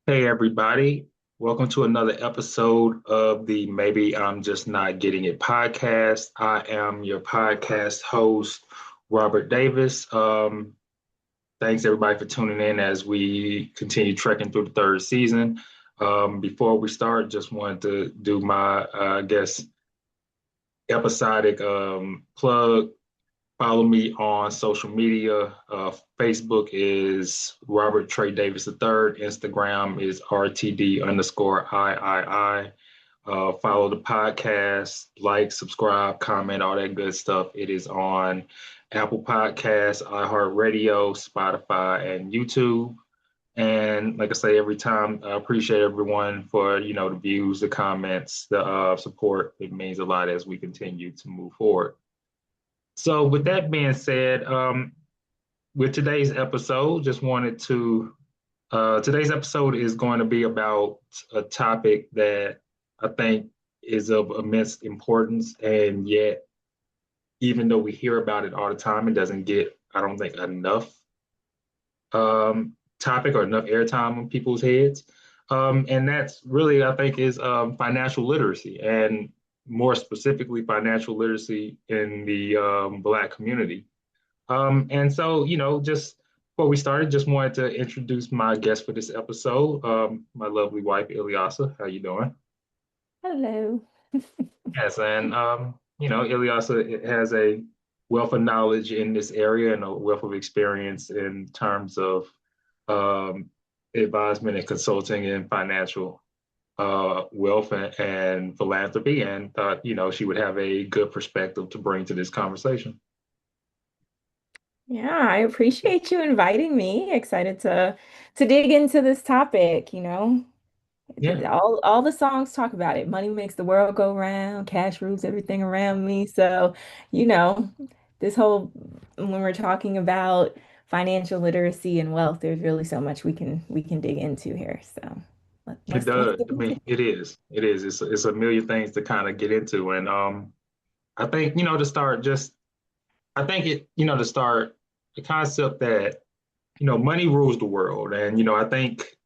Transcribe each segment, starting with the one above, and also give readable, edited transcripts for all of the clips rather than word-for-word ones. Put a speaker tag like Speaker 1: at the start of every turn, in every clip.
Speaker 1: Hey everybody, welcome to another episode of the Maybe I'm Just Not Getting It podcast. I am your podcast host, Robert Davis. Thanks everybody for tuning in as we continue trekking through the third season. Before we start, just wanted to do my, episodic plug. Follow me on social media. Facebook is Robert Trey Davis III. Instagram is RTD underscore III. Follow the podcast, like, subscribe, comment, all that good stuff. It is on Apple Podcasts, iHeartRadio, Spotify, and YouTube. And like I say, every time, I appreciate everyone for the views, the comments, the support. It means a lot as we continue to move forward. So, with that being said, with today's episode, just wanted to. Today's episode is going to be about a topic that I think is of immense importance, and yet, even though we hear about it all the time, it doesn't get, I don't think, enough topic or enough airtime on people's heads. And that's really, I think, is financial literacy, and more specifically, financial literacy in the Black community. And so, just before we started, just wanted to introduce my guest for this episode, my lovely wife, Ilyasah. How you doing?
Speaker 2: Hello.
Speaker 1: Yes, and Ilyasah has a wealth of knowledge in this area and a wealth of experience in terms of um, advisement and consulting in financial wealth and philanthropy, and thought, she would have a good perspective to bring to this conversation.
Speaker 2: Yeah, I appreciate you inviting me. Excited to dig into this topic, you know.
Speaker 1: Yeah.
Speaker 2: All the songs talk about it. Money makes the world go round, cash rules everything around me. So, you know, this whole when we're talking about financial literacy and wealth, there's really so much we can dig into here. So,
Speaker 1: It
Speaker 2: let's
Speaker 1: does.
Speaker 2: get
Speaker 1: I
Speaker 2: into
Speaker 1: mean, it is. It is. It's a million things to kind of get into, and I think to start. Just I think it. To start, the concept that money rules the world, and I think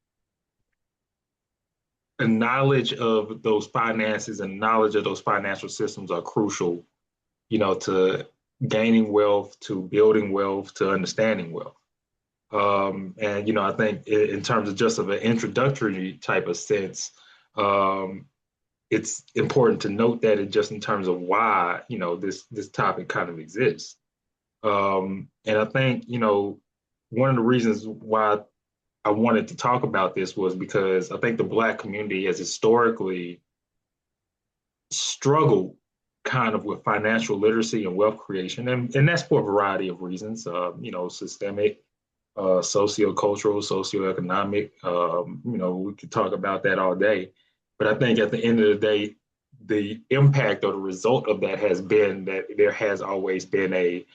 Speaker 1: the knowledge of those finances and knowledge of those financial systems are crucial. To gaining wealth, to building wealth, to understanding wealth. And I think in terms of just of an introductory type of sense. It's important to note that it just in terms of why this topic kind of exists. And I think one of the reasons why I wanted to talk about this was because I think the Black community has historically struggled kind of with financial literacy and wealth creation, and that's for a variety of reasons. Systemic, sociocultural, socioeconomic. We could talk about that all day. But I think at the end of the day, the impact or the result of that has been that there has always been a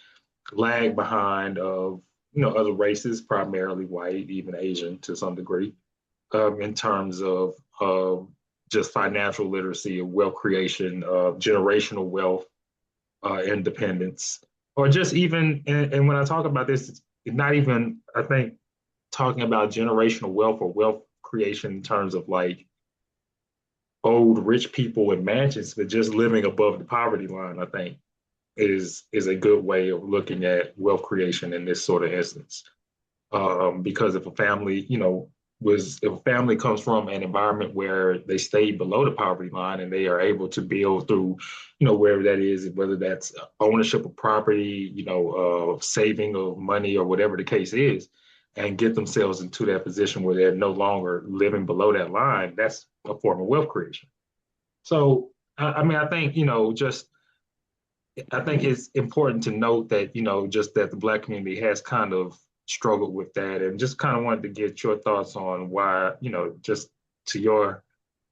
Speaker 1: lag behind of other races, primarily white, even Asian to some degree, in terms of just financial literacy, wealth creation, generational wealth, independence, or just even. And when I talk about this, it's not even, I think, talking about generational wealth or wealth creation in terms of like old rich people in mansions, but just living above the poverty line, I think is a good way of looking at wealth creation in this sort of instance. Because if a family, if a family comes from an environment where they stay below the poverty line and they are able to build through, wherever that is, whether that's ownership of property, saving of money or whatever the case is, and get themselves into that position where they're no longer living below that line, that's a form of wealth creation. So, I mean, I think, just I think it's important to note that, just that the Black community has kind of struggled with that, and just kind of wanted to get your thoughts on why, just to your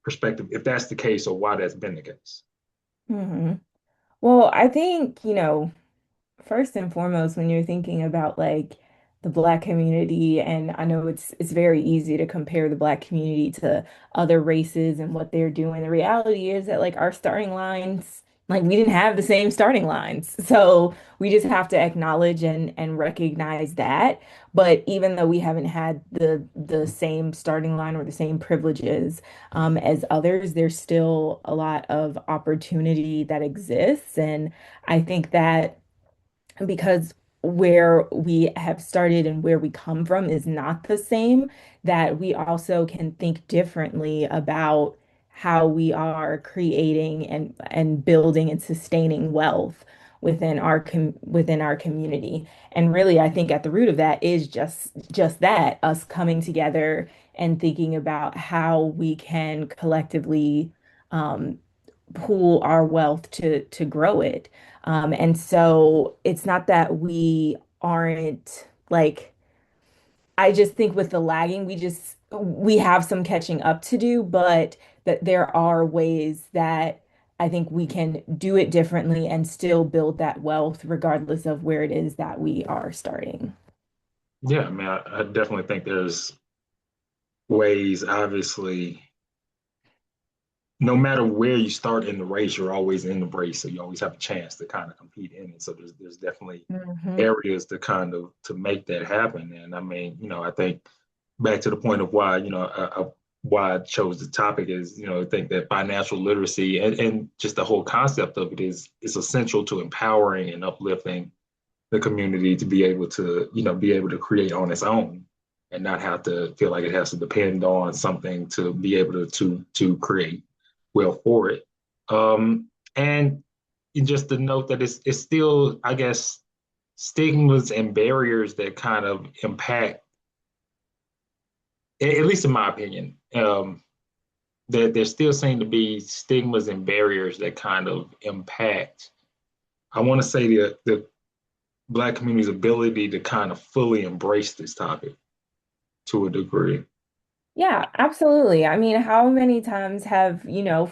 Speaker 1: perspective, if that's the case or why that's been the case.
Speaker 2: hmm Well, I think, first and foremost, when you're thinking about like the Black community, and I know it's very easy to compare the Black community to other races and what they're doing. The reality is that like our starting lines, Like we didn't have the same starting lines. So we just have to acknowledge and recognize that. But even though we haven't had the same starting line or the same privileges as others, there's still a lot of opportunity that exists. And I think that because where we have started and where we come from is not the same, that we also can think differently about how we are creating and building and sustaining wealth within our community. And really, I think at the root of that is just that, us coming together and thinking about how we can collectively um, pool our wealth to grow it. And so it's not that we aren't like, I just think with the lagging, we have some catching up to do, but that there are ways that I think we can do it differently and still build that wealth regardless of where it is that we are starting.
Speaker 1: Yeah, I mean, I definitely think there's ways, obviously, no matter where you start in the race, you're always in the race. So you always have a chance to kind of compete in it. So there's definitely
Speaker 2: Hmm.
Speaker 1: areas to kind of to make that happen. And I mean, I think back to the point of why, why I chose the topic is, I think that financial literacy and just the whole concept of it is essential to empowering and uplifting the community to be able to, be able to create on its own and not have to feel like it has to depend on something to be able to create well for it. And just to note that it's still, I guess, stigmas and barriers that kind of impact, at least in my opinion, that there still seem to be stigmas and barriers that kind of impact. I want to say the Black community's ability to kind of fully embrace this topic to a degree.
Speaker 2: Yeah, absolutely. I mean, how many times have,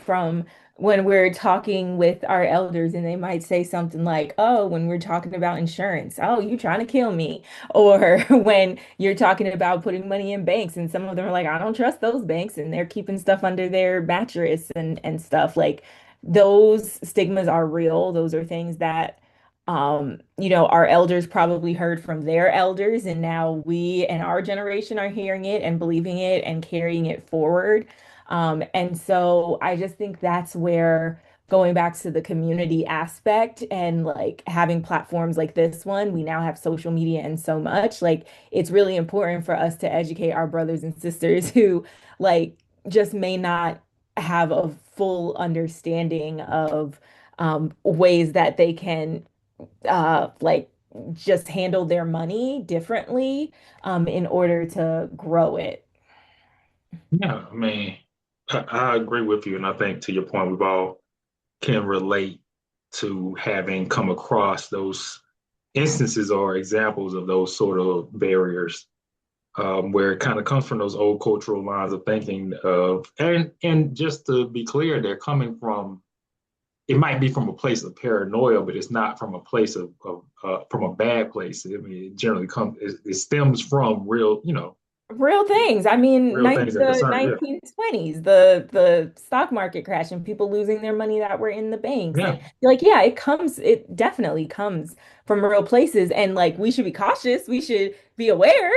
Speaker 2: from when we're talking with our elders and they might say something like, oh, when we're talking about insurance, oh, you trying to kill me. Or when you're talking about putting money in banks and some of them are like, I don't trust those banks and they're keeping stuff under their mattress and stuff. Like those stigmas are real. Those are things that our elders probably heard from their elders, and now we and our generation are hearing it and believing it and carrying it forward. And so I just think that's where going back to the community aspect and like having platforms like this one, we now have social media and so much. Like it's really important for us to educate our brothers and sisters who like just may not have a full understanding of ways that they can like just handle their money differently in order to grow it.
Speaker 1: Yeah, I mean, I agree with you, and I think to your point, we've all can relate to having come across those instances or examples of those sort of barriers, where it kind of comes from those old cultural lines of thinking of, and just to be clear, they're coming from. It might be from a place of paranoia, but it's not from a place of from a bad place. I mean, it generally comes. It stems from real,
Speaker 2: Real things. I mean,
Speaker 1: real things that
Speaker 2: the
Speaker 1: concern. Yeah,
Speaker 2: 1920s, the stock market crash and people losing their money that were in the banks.
Speaker 1: yeah,
Speaker 2: And like, yeah, it definitely comes from real places. And like, we should be cautious. We should be aware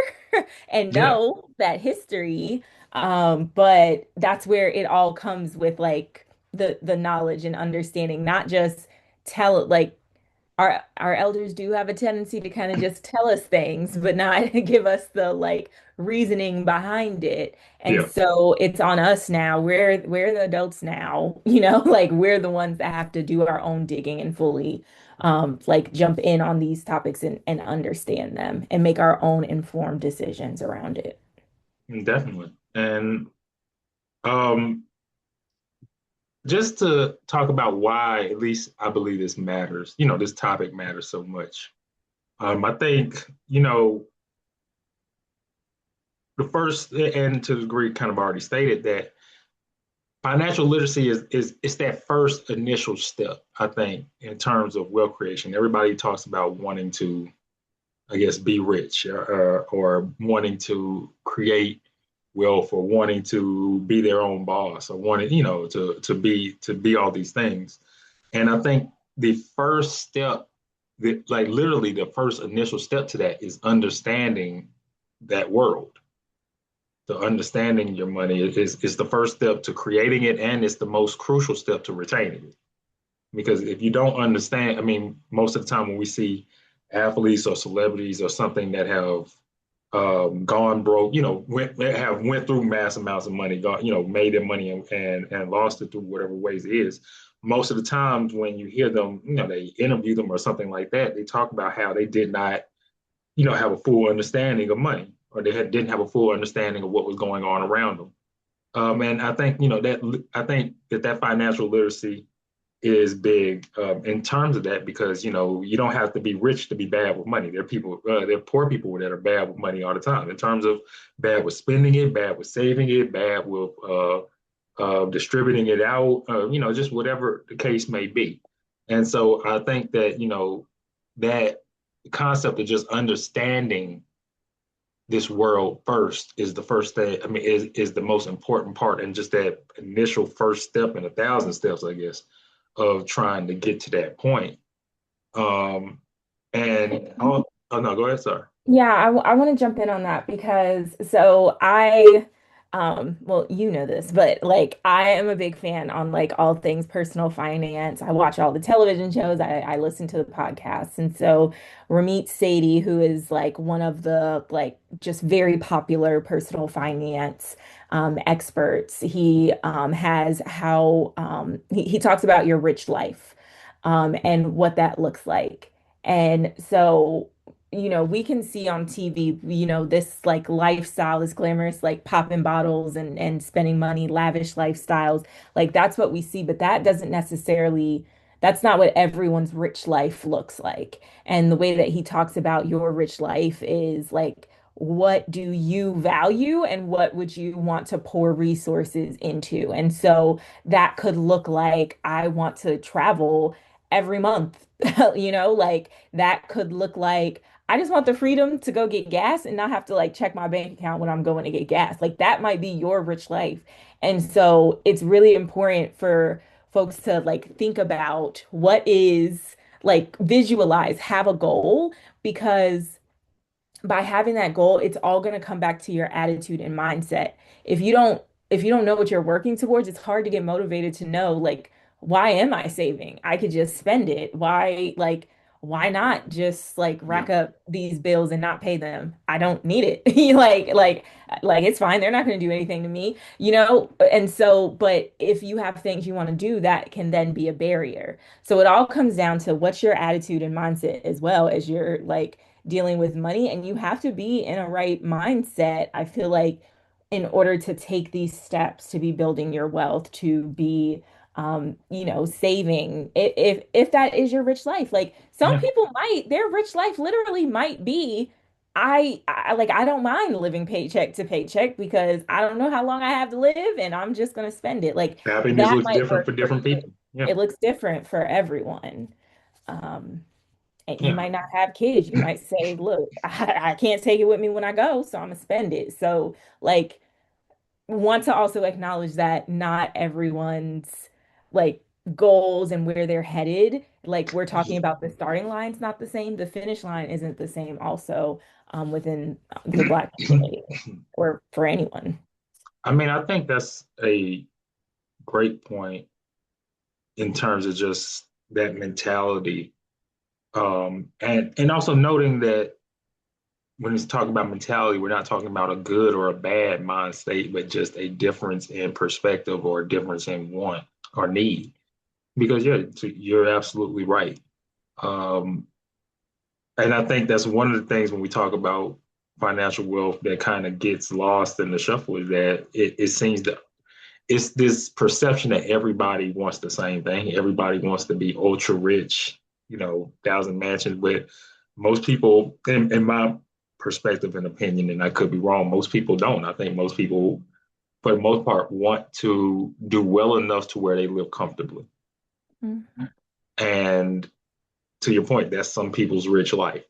Speaker 2: and
Speaker 1: yeah.
Speaker 2: know that history. But that's where it all comes with like the knowledge and understanding, not just tell it like our elders do have a tendency to kind of just tell us things, but not give us the like reasoning behind it. And
Speaker 1: Yeah.
Speaker 2: so it's on us now. We're the adults now, like we're the ones that have to do our own digging and fully like jump in on these topics and understand them and make our own informed decisions around it.
Speaker 1: Definitely. And um, just to talk about why, at least I believe this matters, this topic matters so much. I think, the first, and to the degree kind of already stated that financial literacy is that first initial step, I think, in terms of wealth creation. Everybody talks about wanting to, I guess, be rich or wanting to create wealth or wanting to be their own boss or wanting, to be all these things. And I think the first step, like literally the first initial step to that is understanding that world. The understanding your money is the first step to creating it, and it's the most crucial step to retaining it. Because if you don't understand, I mean, most of the time when we see athletes or celebrities or something that have gone broke, went through mass amounts of money, made their money and lost it through whatever ways it is. Most of the times when you hear them, they interview them or something like that, they talk about how they did not, have a full understanding of money, or didn't have a full understanding of what was going on around them. And I think, that financial literacy is big in terms of that, because you don't have to be rich to be bad with money. There are poor people that are bad with money all the time, in terms of bad with spending it, bad with saving it, bad with distributing it out, just whatever the case may be. And so I think that that concept of just understanding this world first is the first thing. I mean, is the most important part, and just that initial first step in 1,000 steps, I guess, of trying to get to that point. Um, and oh no, go ahead, sir.
Speaker 2: Yeah, I want to jump in on that because so I well, you know this, but like I am a big fan on like all things personal finance. I watch all the television shows, I listen to the podcasts. And so Ramit Sethi, who is like one of the like just very popular personal finance experts, he has how he talks about your rich life and what that looks like. And so we can see on TV, this like lifestyle, this glamorous, like popping bottles and spending money, lavish lifestyles. Like that's what we see, but that's not what everyone's rich life looks like. And the way that he talks about your rich life is like, what do you value and what would you want to pour resources into? And so that could look like I want to travel every month, like that could look like I just want the freedom to go get gas and not have to like check my bank account when I'm going to get gas. Like that might be your rich life. And so it's really important for folks to like think about what is like visualize, have a goal because by having that goal, it's all going to come back to your attitude and mindset. If you don't if you don't know what you're working towards, it's hard to get motivated to know like why am I saving? I could just spend it. Why not just like
Speaker 1: Yeah.
Speaker 2: rack up these bills and not pay them? I don't need it. Like it's fine. They're not going to do anything to me, you know? And so, but if you have things you want to do, that can then be a barrier. So it all comes down to what's your attitude and mindset as well as you're like dealing with money. And you have to be in a right mindset, I feel like, in order to take these steps to be building your wealth, to be saving if that is your rich life. Like some
Speaker 1: Yeah.
Speaker 2: people their rich life literally might be I don't mind living paycheck to paycheck because I don't know how long I have to live and I'm just going to spend it. Like
Speaker 1: Happiness
Speaker 2: that
Speaker 1: looks
Speaker 2: might
Speaker 1: different
Speaker 2: work
Speaker 1: for
Speaker 2: for
Speaker 1: different
Speaker 2: you.
Speaker 1: people. Yeah.
Speaker 2: It looks different for everyone. Um, and you
Speaker 1: Yeah.
Speaker 2: might not have kids. You might say, look, I can't take it with me when I go, so I'm gonna spend it. So, like, want to also acknowledge that not everyone's like goals and where they're headed, like we're talking about the starting line's not the same, the finish line isn't the same also within the Black community or for anyone.
Speaker 1: I mean, I think that's a great point in terms of just that mentality. And also noting that when it's talking about mentality, we're not talking about a good or a bad mind state, but just a difference in perspective or a difference in want or need. Because you're absolutely right. Um, and I think that's one of the things when we talk about financial wealth that kind of gets lost in the shuffle, is that it seems that it's this perception that everybody wants the same thing. Everybody wants to be ultra rich, thousand mansions. But most people, in my perspective and opinion, and I could be wrong, most people don't. I think most people, for the most part, want to do well enough to where they live comfortably.
Speaker 2: Mhm.
Speaker 1: And to your point, that's some people's rich life.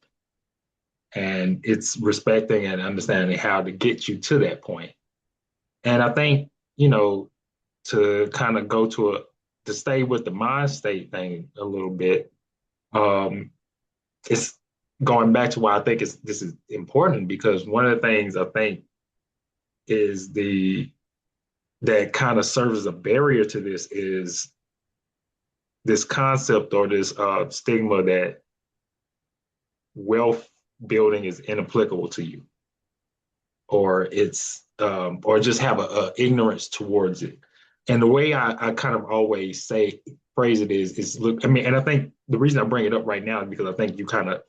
Speaker 1: And it's respecting and understanding how to get you to that point. And I think, to kind of go to to stay with the mind state thing a little bit, um, it's going back to why I think this is important because one of the things I think is the that kind of serves as a barrier to this is this concept or this stigma that wealth building is inapplicable to you, or it's or just have a ignorance towards it. And the way I kind of always say phrase it is look. I mean, and I think the reason I bring it up right now is because I think you kind of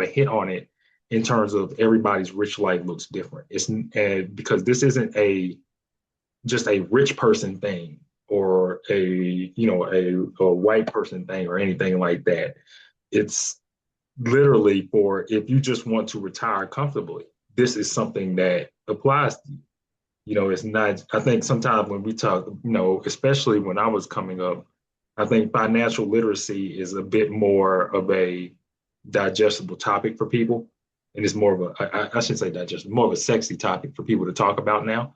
Speaker 1: hit on it in terms of everybody's rich life looks different. It's because this isn't a just a rich person thing or a white person thing or anything like that. It's literally for if you just want to retire comfortably, this is something that applies to you. You know, it's not, I think sometimes when we talk, especially when I was coming up, I think financial literacy is a bit more of a digestible topic for people. And it's more of I shouldn't say digestible, more of a sexy topic for people to talk about now.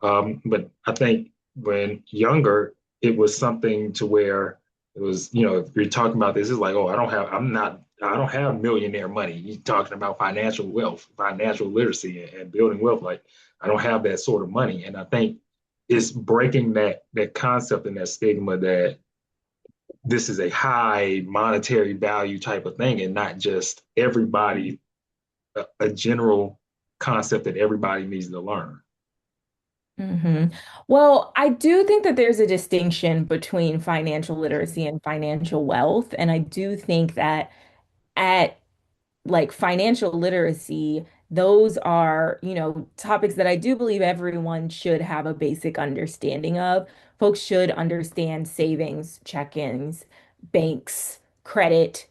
Speaker 1: But I think when younger, it was something to where it was, if you're talking about this, it's like, oh, I don't have millionaire money. You're talking about financial wealth, financial literacy, and building wealth. Like, I don't have that sort of money. And I think it's breaking that concept and that stigma that this is a high monetary value type of thing and not just everybody, a general concept that everybody needs to learn.
Speaker 2: hmm Well, I do think that there's a distinction between financial literacy and financial wealth. And I do think that at like financial literacy, those are, topics that I do believe everyone should have a basic understanding of. Folks should understand savings, check-ins, banks, credit,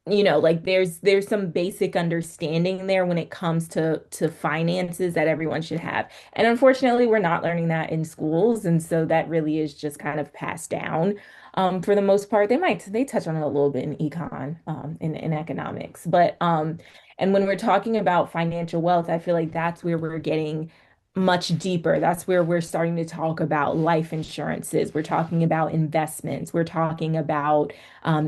Speaker 2: like there's some basic understanding there when it comes to finances that everyone should have. And unfortunately, we're not learning that in schools, and so that really is just kind of passed down. For the most part, they touch on it a little bit in econ, in economics, but and when we're talking about financial wealth, I feel like that's where we're getting much deeper. That's where we're starting to talk about life insurances. We're talking about investments. We're talking about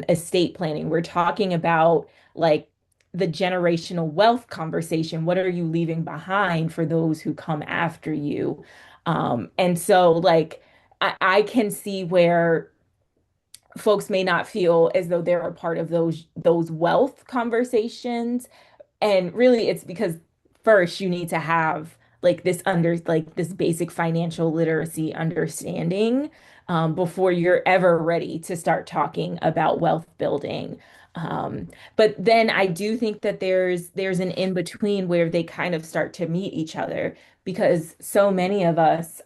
Speaker 2: estate planning. We're talking about like the generational wealth conversation. What are you leaving behind for those who come after you? And so, like, I can see where folks may not feel as though they're a part of those wealth conversations, and really, it's because first you need to have like this basic financial literacy understanding before you're ever ready to start talking about wealth building. But then I do think that there's an in between where they kind of start to meet each other because so many of us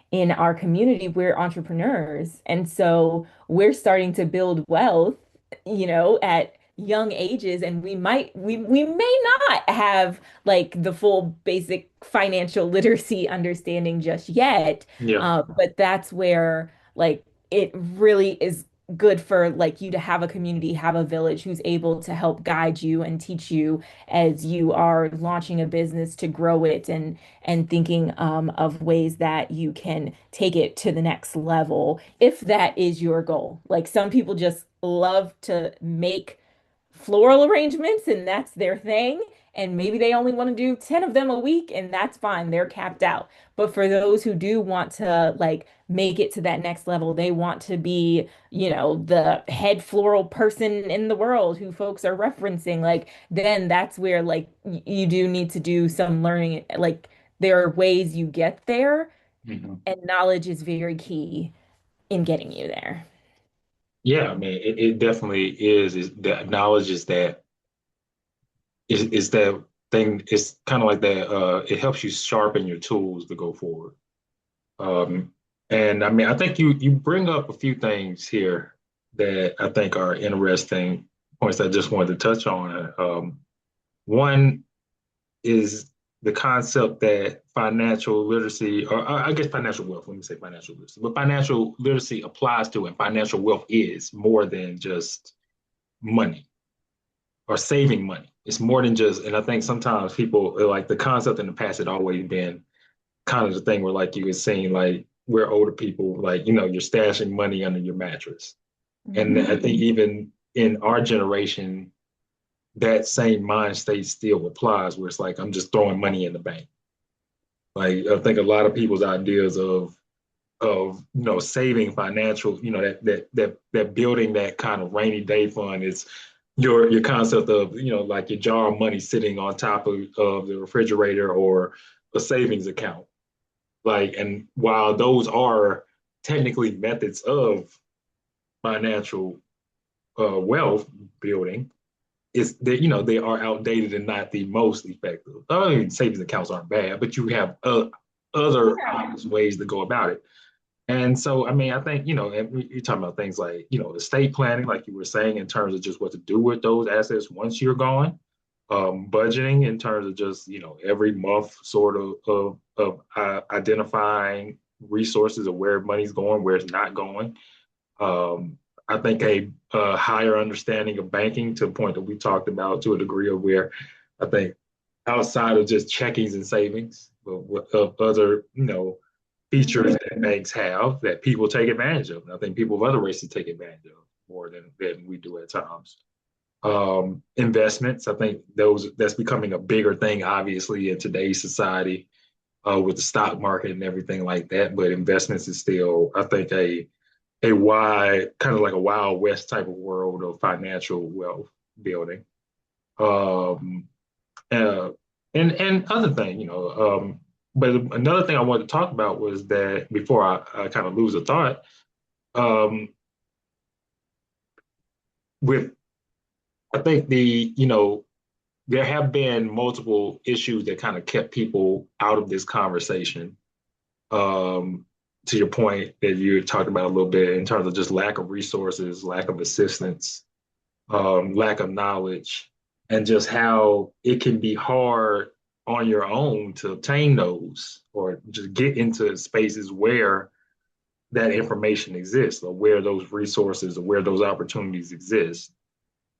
Speaker 2: in our community, we're entrepreneurs. And so we're starting to build wealth, at young ages, and we may not have like the full basic financial literacy understanding just yet.
Speaker 1: Yeah.
Speaker 2: But that's where like it really is good for like you to have a community, have a village who's able to help guide you and teach you as you are launching a business to grow it and thinking of ways that you can take it to the next level if that is your goal. Like some people just love to make floral arrangements and that's their thing. And maybe they only want to do 10 of them a week and that's fine. They're capped out. But for those who do want to like make it to that next level, they want to be, the head floral person in the world who folks are referencing, like then that's where like you do need to do some learning. Like there are ways you get there
Speaker 1: Mhm.
Speaker 2: and knowledge is very key in getting you there.
Speaker 1: Yeah, I mean, it definitely is. Is that knowledge is that thing? It's kind of like that. It helps you sharpen your tools to go forward. Um, and I mean, I think you bring up a few things here that I think are interesting points I just wanted to touch on. One is the concept that financial literacy, or I guess financial wealth, let me say financial literacy, but financial literacy applies to and financial wealth is more than just money or saving money. It's more than just, and I think sometimes people like the concept in the past had always been kind of the thing where like you were saying, like where older people, like, you're stashing money under your mattress. And I
Speaker 2: Mhm.
Speaker 1: think even in our generation, that same mind state still applies where it's like, I'm just throwing money in the bank. Like, I think a lot of people's ideas of saving financial, that building that kind of rainy day fund is your concept of, like your jar of money sitting on top of the refrigerator or a savings account. Like, and while those are technically methods of financial wealth building, is that they are outdated and not the most effective. I mean, savings accounts aren't bad, but you have other
Speaker 2: Yeah.
Speaker 1: obvious ways to go about it. And so, I mean, I think, and you're talking about things like, estate planning, like you were saying, in terms of just what to do with those assets once you're gone. Budgeting in terms of just, every month sort of identifying resources of where money's going, where it's not going. I think a higher understanding of banking, to a point that we talked about, to a degree of where I think outside of just checkings and savings, but of other, features
Speaker 2: Mhm.
Speaker 1: that banks have that people take advantage of. And I think people of other races take advantage of more than we do at times. Investments, I think that's becoming a bigger thing, obviously, in today's society, with the stock market and everything like that. But investments is still, I think, a wide, kind of like a Wild West type of world of financial wealth building. Um, uh, and other thing, but another thing I wanted to talk about was that before I kind of lose a thought, um, with I think there have been multiple issues that kind of kept people out of this conversation. Um, to your point that you talked about a little bit in terms of just lack of resources, lack of assistance, lack of knowledge, and just how it can be hard on your own to obtain those or just get into spaces where that information exists or where those resources or where those opportunities exist.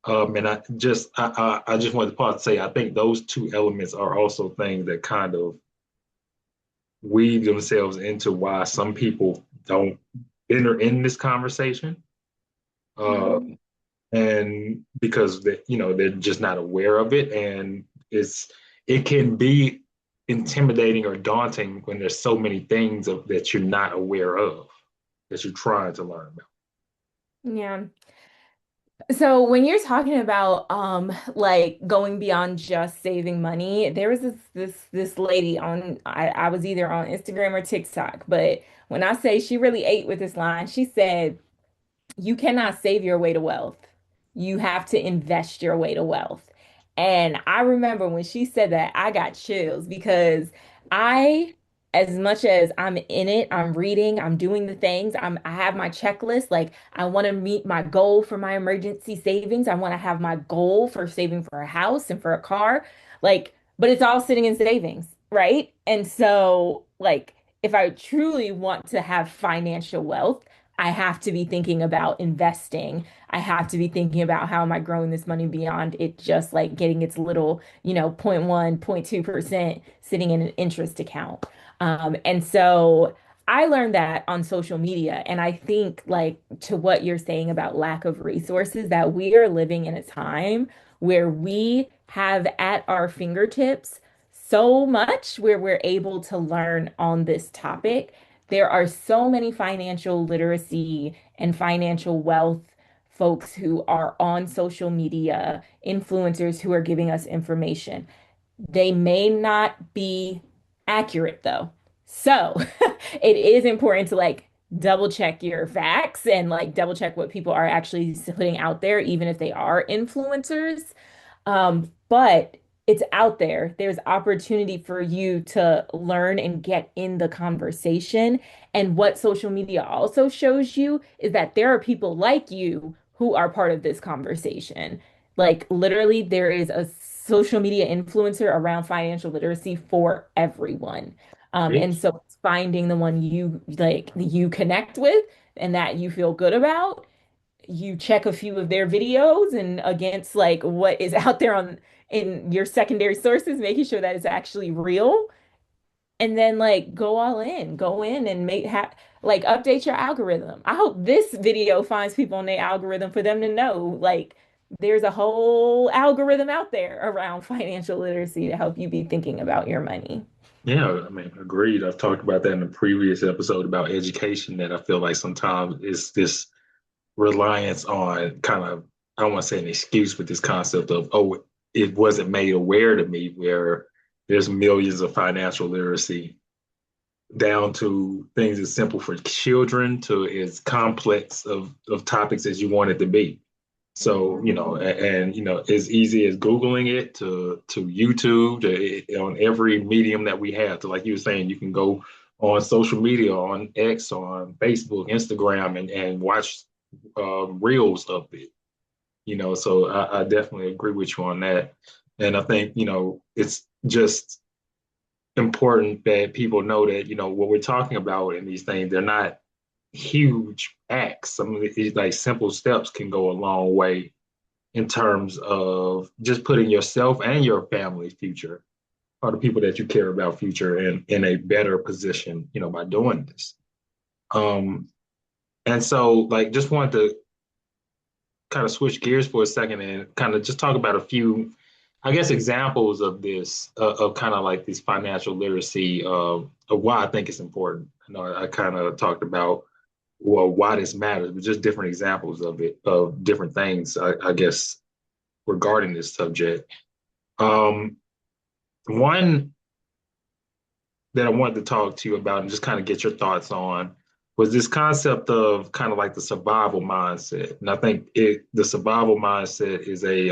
Speaker 1: And I just wanted to pause to say I think those two elements are also things that kind of weave themselves into why some people don't enter in this conversation. Uh,
Speaker 2: Mhm.
Speaker 1: and because they're just not aware of it, and it can be intimidating or daunting when there's so many things that you're not aware of that you're trying to learn about.
Speaker 2: Yeah. So when you're talking about like going beyond just saving money, there was this lady on I was either on Instagram or TikTok, but when I say she really ate with this line, she said you cannot save your way to wealth. You have to invest your way to wealth. And I remember when she said that, I got chills because I, as much as I'm in it, I'm reading, I'm doing the things, I have my checklist. Like I want to meet my goal for my emergency savings. I want to have my goal for saving for a house and for a car. Like, but it's all sitting in savings, right? And so, like, if I truly want to have financial wealth, I have to be thinking about investing. I have to be thinking about how am I growing this money beyond it just like getting its little, you know, 0.1, 0.2% sitting in an interest account. And so I learned that on social media. And I think, like, to what you're saying about lack of resources, that we are living in a time where we have at our fingertips so much where we're able to learn on this topic. There are so many financial literacy and financial wealth folks who are on social media, influencers who are giving us information. They may not be accurate though. So it is important to like double check your facts and like double check what people are actually putting out there, even if they are influencers. But it's out there. There's opportunity for you to learn and get in the conversation. And what social media also shows you is that there are people like you who are part of this conversation. Like literally, there is a social media influencer around financial literacy for everyone. And
Speaker 1: Preach.
Speaker 2: so it's finding the one you like you connect with and that you feel good about. You check a few of their videos and against like what is out there on in your secondary sources, making sure that it's actually real. and then like go in and make ha like update your algorithm. I hope this video finds people in their algorithm for them to know like there's a whole algorithm out there around financial literacy to help you be thinking about your money.
Speaker 1: Yeah, I mean, agreed. I've talked about that in a previous episode about education that I feel like sometimes it's this reliance on kind of, I don't want to say an excuse, but this concept of, oh, it wasn't made aware to me, where there's millions of financial literacy down to things as simple for children to as complex of topics as you want it to be. So,
Speaker 2: Mhm.
Speaker 1: as easy as Googling it to YouTube, on every medium that we have, to like you were saying, you can go on social media, on X, on Facebook, Instagram, and watch reels of it. So I definitely agree with you on that. And I think, it's just important that people know that, what we're talking about in these things, they're not huge acts. Some of these like simple steps can go a long way in terms of just putting yourself and your family's future, or the people that you care about future, in a better position, by doing this. Um, and so like just wanted to kind of switch gears for a second and kind of just talk about a few, I guess, examples of this, of kind of like this financial literacy, of why I think it's important. I kind of talked about, well, why this matters, but just different examples of it, of different things, I guess, regarding this subject. Um, One that I wanted to talk to you about and just kind of get your thoughts on was this concept of kind of like the survival mindset. And I think the survival mindset is a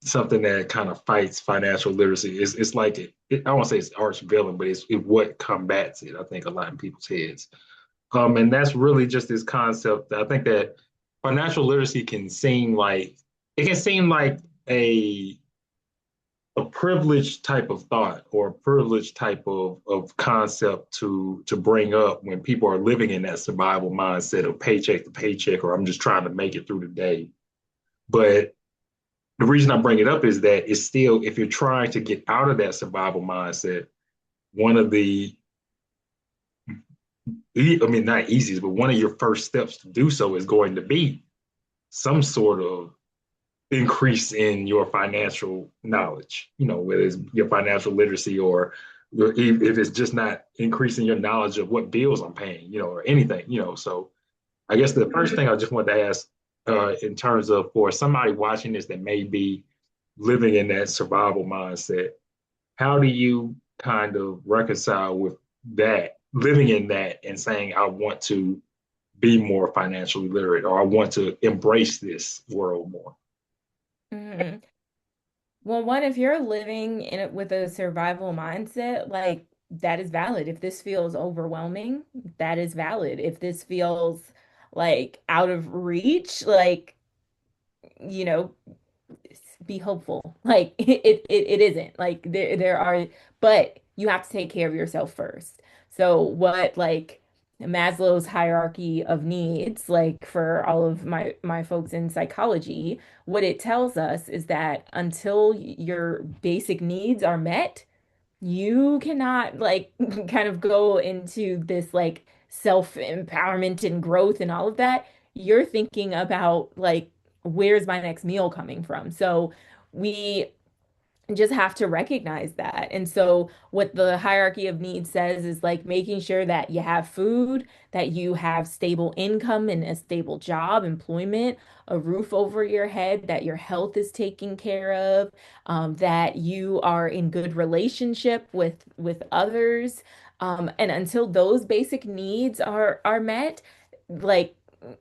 Speaker 1: something that kind of fights financial literacy. It's like I won't say it's arch villain, but it's what combats it. I think a lot in people's heads. And that's really just this concept. I think that financial literacy can seem like a a privileged type of thought, or a privileged type of concept to bring up when people are living in that survival mindset of paycheck to paycheck, or I'm just trying to make it through the day. But the reason I bring it up is that it's still, if you're trying to get out of that survival mindset, one of the, I mean, not easiest, but one of your first steps to do so is going to be some sort of increase in your financial knowledge, whether it's your financial literacy, or if it's just not increasing your knowledge of what bills I'm paying, or anything. So I guess the first thing I just wanted to ask, in terms of, for somebody watching this that may be living in that survival mindset, how do you kind of reconcile with that, living in that and saying, I want to be more financially literate, or I want to embrace this world more?
Speaker 2: Mhm. Well, one, if you're living in it with a survival mindset, like that is valid. If this feels overwhelming, that is valid. If this feels like out of reach, like, you know, be hopeful. Like it isn't. Like there are, but you have to take care of yourself first. So what like Maslow's hierarchy of needs, like for all of my folks in psychology, what it tells us is that until your basic needs are met, you cannot like kind of go into this like self-empowerment and growth and all of that. You're thinking about like, where's my next meal coming from? So we just have to recognize that. And so, what the hierarchy of needs says is like making sure that you have food, that you have stable income and a stable job, employment, a roof over your head, that your health is taken care of, that you are in good relationship with others. And until those basic needs are met, like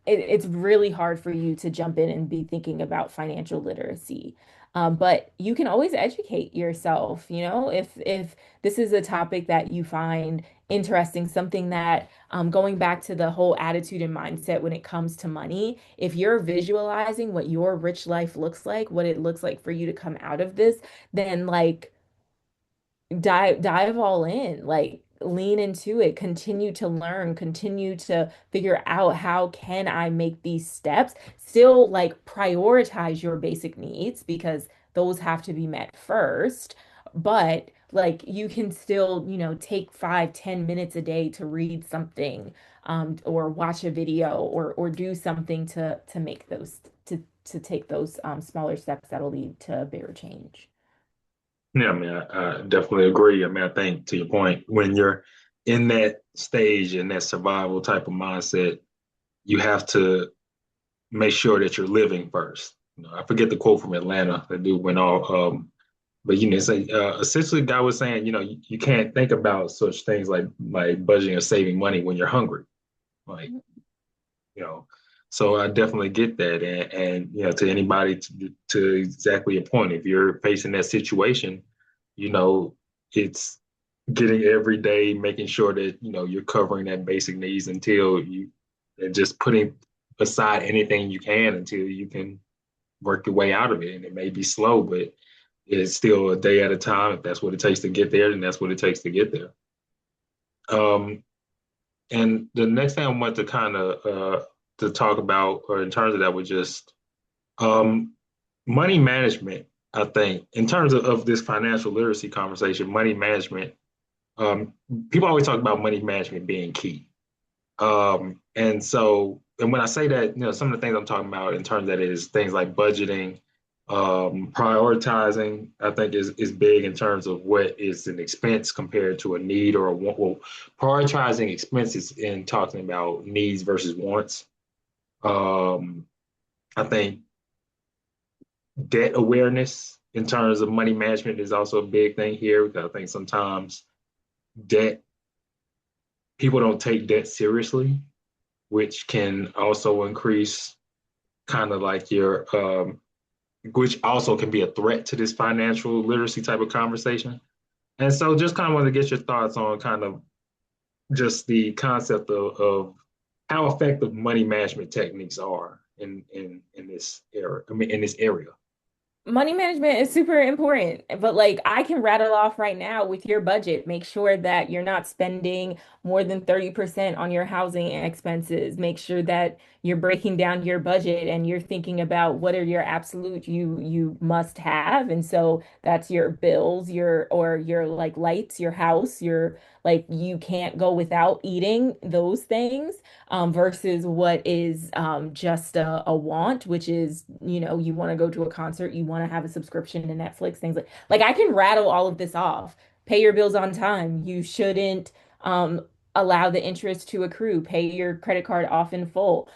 Speaker 2: it's really hard for you to jump in and be thinking about financial literacy. But you can always educate yourself, if this is a topic that you find interesting, something that going back to the whole attitude and mindset when it comes to money, if you're visualizing what your rich life looks like, what it looks like for you to come out of this, then like dive all in, like lean into it, continue to learn, continue to figure out how can I make these steps, still like prioritize your basic needs because those have to be met first, but like you can still, take 5, 10 minutes a day to read something, or watch a video, or do something to make those to take those smaller steps that'll lead to bigger change.
Speaker 1: Yeah, I mean, I definitely agree. I mean, I think to your point, when you're in that stage in that survival type of mindset, you have to make sure that you're living first. I forget the quote from Atlanta. The dude went off, but essentially, the guy was saying, you can't think about such things like budgeting or saving money when you're hungry. Like, you know, so I definitely get that, and to anybody to exactly your point, if you're facing that situation, you know, it's getting every day, making sure that you're covering that basic needs until you, and just putting aside anything you can until you can work your way out of it. And it may be slow, but it's still a day at a time. If that's what it takes to get there, then that's what it takes to get there. Um, and the next thing I want to kind of to talk about, or in terms of that, was just um, money management. I think in terms of this financial literacy conversation, money management. Um, People always talk about money management being key. And when I say that, some of the things I'm talking about in terms of that is things like budgeting, prioritizing, I think is big in terms of what is an expense compared to a need or a want. Well, prioritizing expenses in talking about needs versus wants. Um, I think debt awareness in terms of money management is also a big thing here because I think sometimes debt people don't take debt seriously, which can also increase kind of like which also can be a threat to this financial literacy type of conversation. And so just kind of want to get your thoughts on kind of just the concept of how effective money management techniques are in this era. I mean, in this area.
Speaker 2: Money management is super important, but like I can rattle off right now with your budget. Make sure that you're not spending more than 30% on your housing expenses. Make sure that you're breaking down your budget and you're thinking about what are your absolute you must have. And so that's your bills, your like lights, your house, your like you can't go without eating those things, versus what is just a want, which is, you want to go to a concert, you want to have a subscription to Netflix, things like I can rattle all of this off. Pay your bills on time. You shouldn't allow the interest to accrue. Pay your credit card off in full.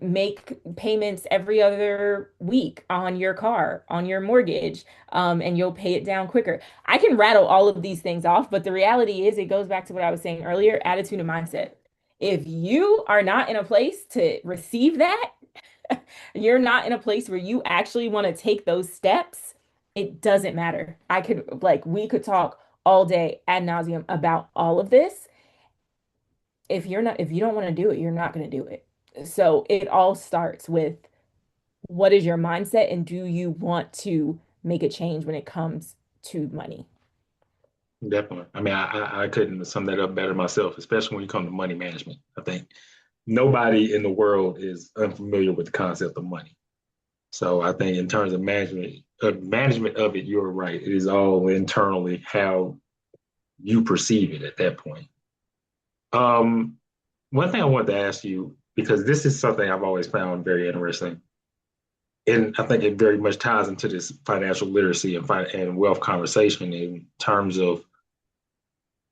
Speaker 2: Make payments every other week on your car, on your mortgage, and you'll pay it down quicker. I can rattle all of these things off, but the reality is, it goes back to what I was saying earlier, attitude and mindset. If you are not in a place to receive that, you're not in a place where you actually want to take those steps, it doesn't matter. We could talk all day ad nauseum about all of this. If you don't want to do it, you're not going to do it. So it all starts with what is your mindset and do you want to make a change when it comes to money?
Speaker 1: Definitely. I mean, I couldn't sum that up better myself, especially when you come to money management. I think nobody in the world is unfamiliar with the concept of money. So I think in terms of management of it, you're right. It is all internally how you perceive it at that point. Um, One thing I wanted to ask you, because this is something I've always found very interesting, and I think it very much ties into this financial literacy and wealth conversation in terms of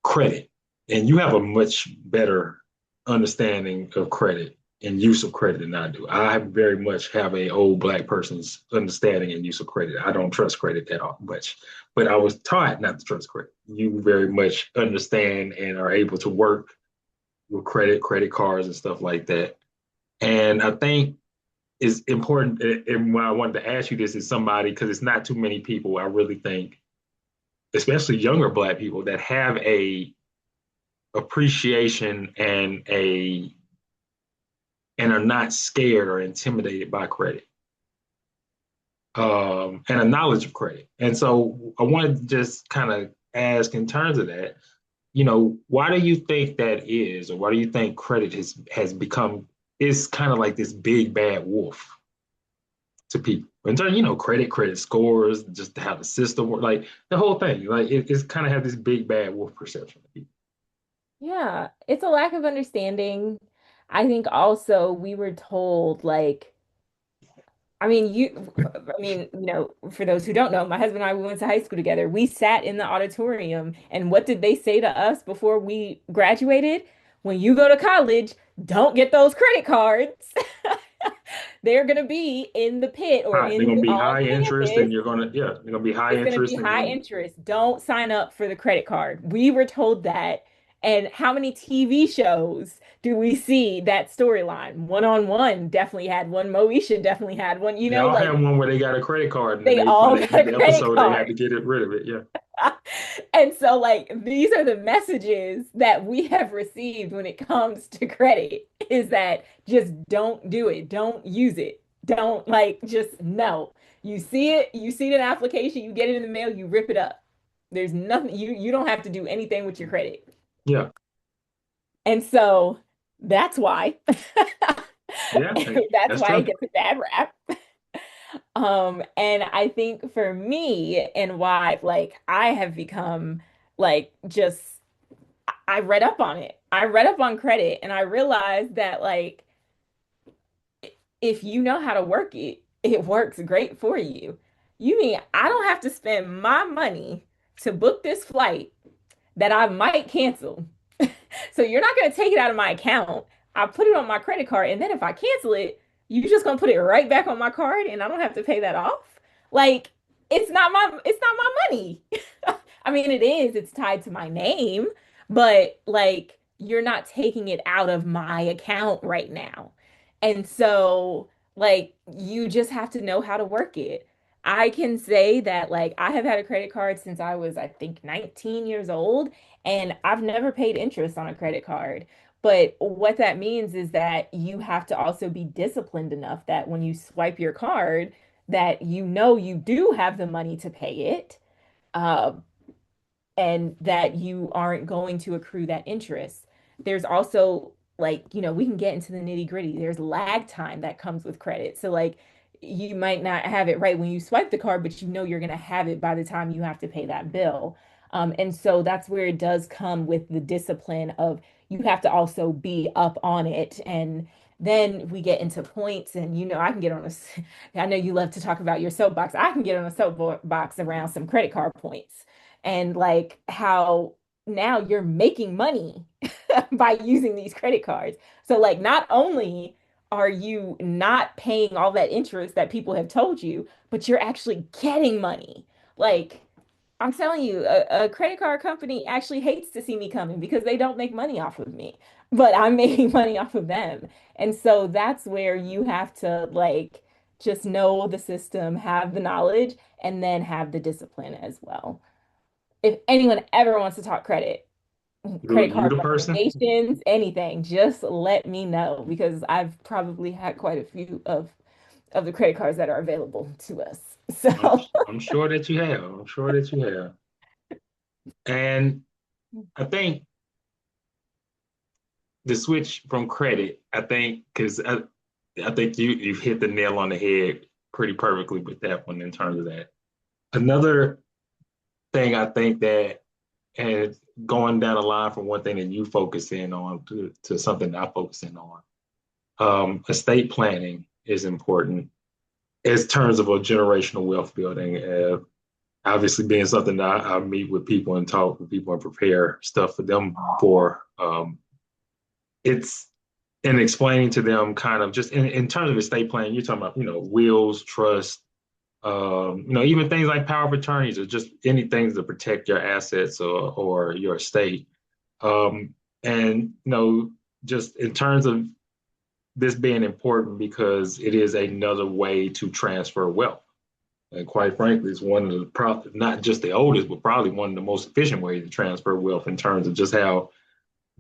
Speaker 1: credit. And you have a much better understanding of credit and use of credit than I do. I very much have a old Black person's understanding and use of credit. I don't trust credit that much, but I was taught not to trust credit. You very much understand and are able to work with credit cards and stuff like that. And I think it's important. And why I wanted to ask you this is somebody, because it's not too many people, I really think, especially younger Black people, that have a appreciation and are not scared or intimidated by credit, and a knowledge of credit. And so I wanted to just kind of ask in terms of that, why do you think that is, or why do you think credit has become is kind of like this big bad wolf to people in terms, credit scores, just how the system work, like the whole thing. Like it's kind of have this big bad wolf perception of people.
Speaker 2: Yeah, it's a lack of understanding. I think also we were told like for those who don't know, my husband and I, we went to high school together. We sat in the auditorium, and what did they say to us before we graduated? When you go to college, don't get those credit cards. They're going to be in the pit or
Speaker 1: They're gonna be
Speaker 2: on
Speaker 1: high interest,
Speaker 2: campus.
Speaker 1: and they're gonna be high
Speaker 2: It's going to be
Speaker 1: interest, and you're
Speaker 2: high
Speaker 1: gonna
Speaker 2: interest. Don't sign up for the credit card. We were told that. And how many TV shows do we see that storyline? One on One definitely had one. Moesha definitely had one.
Speaker 1: they all
Speaker 2: Like
Speaker 1: have one where they got a credit card, and then
Speaker 2: they
Speaker 1: they by
Speaker 2: all
Speaker 1: the
Speaker 2: got
Speaker 1: end of
Speaker 2: a
Speaker 1: the
Speaker 2: credit
Speaker 1: episode they had
Speaker 2: card.
Speaker 1: to get rid of it. Yeah,
Speaker 2: And so, like, these are the messages that we have received when it comes to credit is that just don't do it. Don't use it. Don't like just no. You see it in an application, you get it in the mail, you rip it up. There's nothing you don't have to do anything with your credit.
Speaker 1: yeah,
Speaker 2: And so that's why
Speaker 1: yeah.
Speaker 2: that's
Speaker 1: That's
Speaker 2: why it
Speaker 1: true.
Speaker 2: gets a bad rap. And I think for me and why like I have become like just I read up on it. I read up on credit and I realized that like if you know how to work it, it works great for you. You mean I don't have to spend my money to book this flight that I might cancel. So you're not going to take it out of my account. I put it on my credit card, and then if I cancel it, you're just going to put it right back on my card, and I don't have to pay that off. Like it's not my money. I mean, it is. It's tied to my name, but like you're not taking it out of my account right now. And so, like, you just have to know how to work it. I can say that, like, I have had a credit card since I was, I think, 19 years old, and I've never paid interest on a credit card. But what that means is that you have to also be disciplined enough that when you swipe your card, that you know you do have the money to pay it. Uh, and that you aren't going to accrue that interest. There's also like, we can get into the nitty gritty. There's lag time that comes with credit. So like you might not have it right when you swipe the card, but you know you're going to have it by the time you have to pay that bill. And so that's where it does come with the discipline of you have to also be up on it. And then we get into points, and I can get on I know you love to talk about your soapbox. I can get on a soapbox around some credit card points and like how now you're making money by using these credit cards. So like not only are you not paying all that interest that people have told you, but you're actually getting money. Like I'm telling you, a credit card company actually hates to see me coming because they don't make money off of me, but I'm making money off of them. And so that's where you have to like just know the system, have the knowledge, and then have the discipline as well. If anyone ever wants to talk credit
Speaker 1: You
Speaker 2: card
Speaker 1: the person.
Speaker 2: recommendations, anything, just let me know because I've probably had quite a few of the credit cards that are available to us.
Speaker 1: I'm
Speaker 2: So,
Speaker 1: I'm sure that you have. I'm sure that you have. And I think the switch from credit, I think, because I think you've hit the nail on the head pretty perfectly with that one in terms of that. Another thing I think that, and going down the line from one thing that you focus in on to something that I focus in on, estate planning is important as terms of a generational wealth building. Obviously, being something that I meet with people and talk with people and prepare stuff for them for. It's in explaining to them kind of just in terms of estate planning, you're talking about, wills, trust, even things like power of attorneys or just anything to protect your assets or your estate. And, just in terms of this being important because it is another way to transfer wealth. And quite frankly, it's one of not just the oldest, but probably one of the most efficient ways to transfer wealth in terms of just how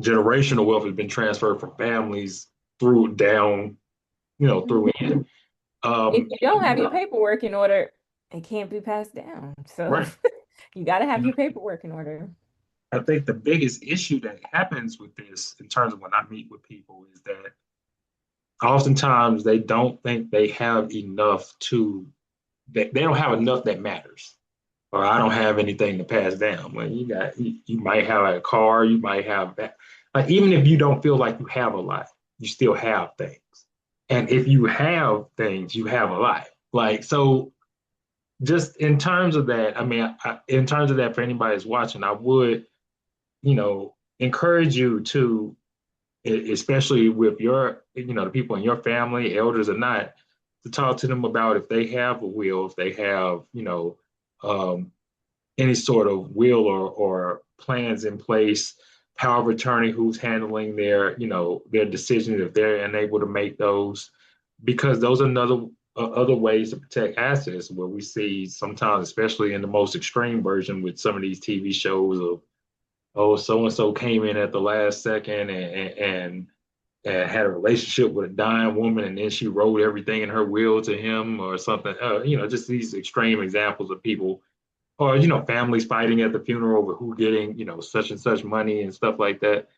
Speaker 1: generational wealth has been transferred from families through down, through in.
Speaker 2: if
Speaker 1: Um,
Speaker 2: you don't have your paperwork in order, it can't be passed down. So,
Speaker 1: right.
Speaker 2: you got to have your paperwork in order.
Speaker 1: I think the biggest issue that happens with this in terms of when I meet with people is that oftentimes they don't think they have enough they don't have enough that matters, or I don't have anything to pass down. Like you might have a car, you might have that. Like even if you don't feel like you have a lot, you still have things. And if you have things, you have a lot. Like so, just in terms of that, I mean, in terms of that, for anybody that's watching, I would, encourage you to, especially with the people in your family, elders or not, to talk to them about if they have a will, if they have, um, any sort of will or plans in place, power of attorney who's handling their decisions if they're unable to make those, because those are other ways to protect assets where we see sometimes, especially in the most extreme version with some of these TV shows of, oh, so and so came in at the last second and had a relationship with a dying woman, and then she wrote everything in her will to him or something. Just these extreme examples of people, or families fighting at the funeral over who getting such and such money and stuff like that.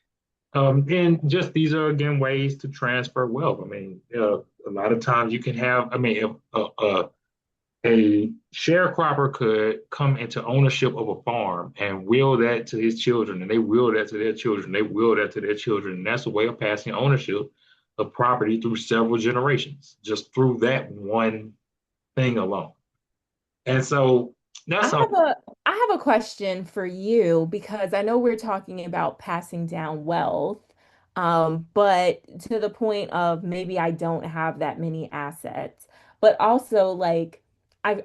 Speaker 1: And just these are again ways to transfer wealth. I mean, a lot of times you can have. I mean, if, a sharecropper could come into ownership of a farm and will that to his children, and they will that to their children, they will that to their children. And that's a way of passing ownership of property through several generations, just through that one thing alone. And so
Speaker 2: I
Speaker 1: that's
Speaker 2: have
Speaker 1: something.
Speaker 2: a I have a question for you because I know we're talking about passing down wealth, but to the point of maybe I don't have that many assets, but also like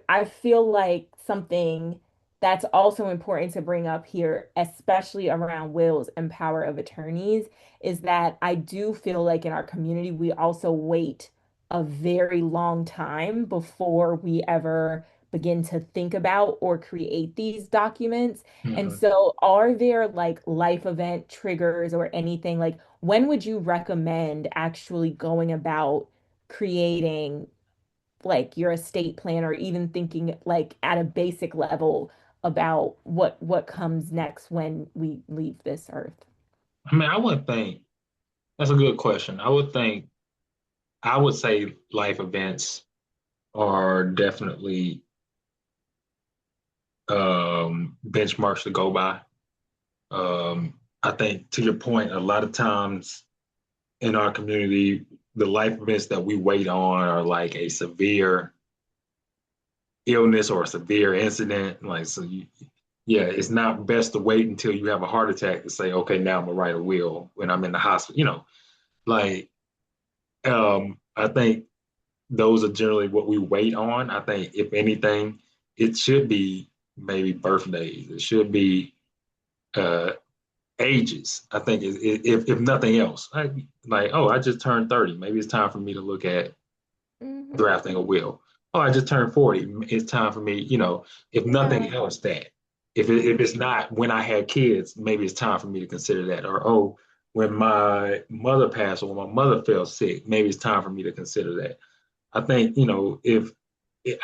Speaker 2: I feel like something that's also important to bring up here, especially around wills and power of attorneys, is that I do feel like in our community we also wait a very long time before we ever begin to think about or create these documents. And
Speaker 1: Mhm.
Speaker 2: so, are there like life event triggers or anything? Like, when would you recommend actually going about creating like your estate plan or even thinking like at a basic level about what comes next when we leave this earth?
Speaker 1: I mean, I would think that's a good question. I would say life events are definitely benchmarks to go by. I think to your point, a lot of times in our community, the life events that we wait on are like a severe illness or a severe incident. Like, so yeah, it's not best to wait until you have a heart attack to say, okay, now I'm gonna write a will when I'm in the hospital. Like, I think those are generally what we wait on. I think if anything, it should be maybe birthdays. It should be uh, ages. I think if nothing else, like, oh, I just turned 30. Maybe it's time for me to look at
Speaker 2: Hmm.
Speaker 1: drafting a will. Oh, I just turned 40. It's time for me, if
Speaker 2: Yeah.
Speaker 1: nothing else, that. If it's not when I had kids, maybe it's time for me to consider that. Or, oh, when my mother passed or when my mother fell sick, maybe it's time for me to consider that. I think, if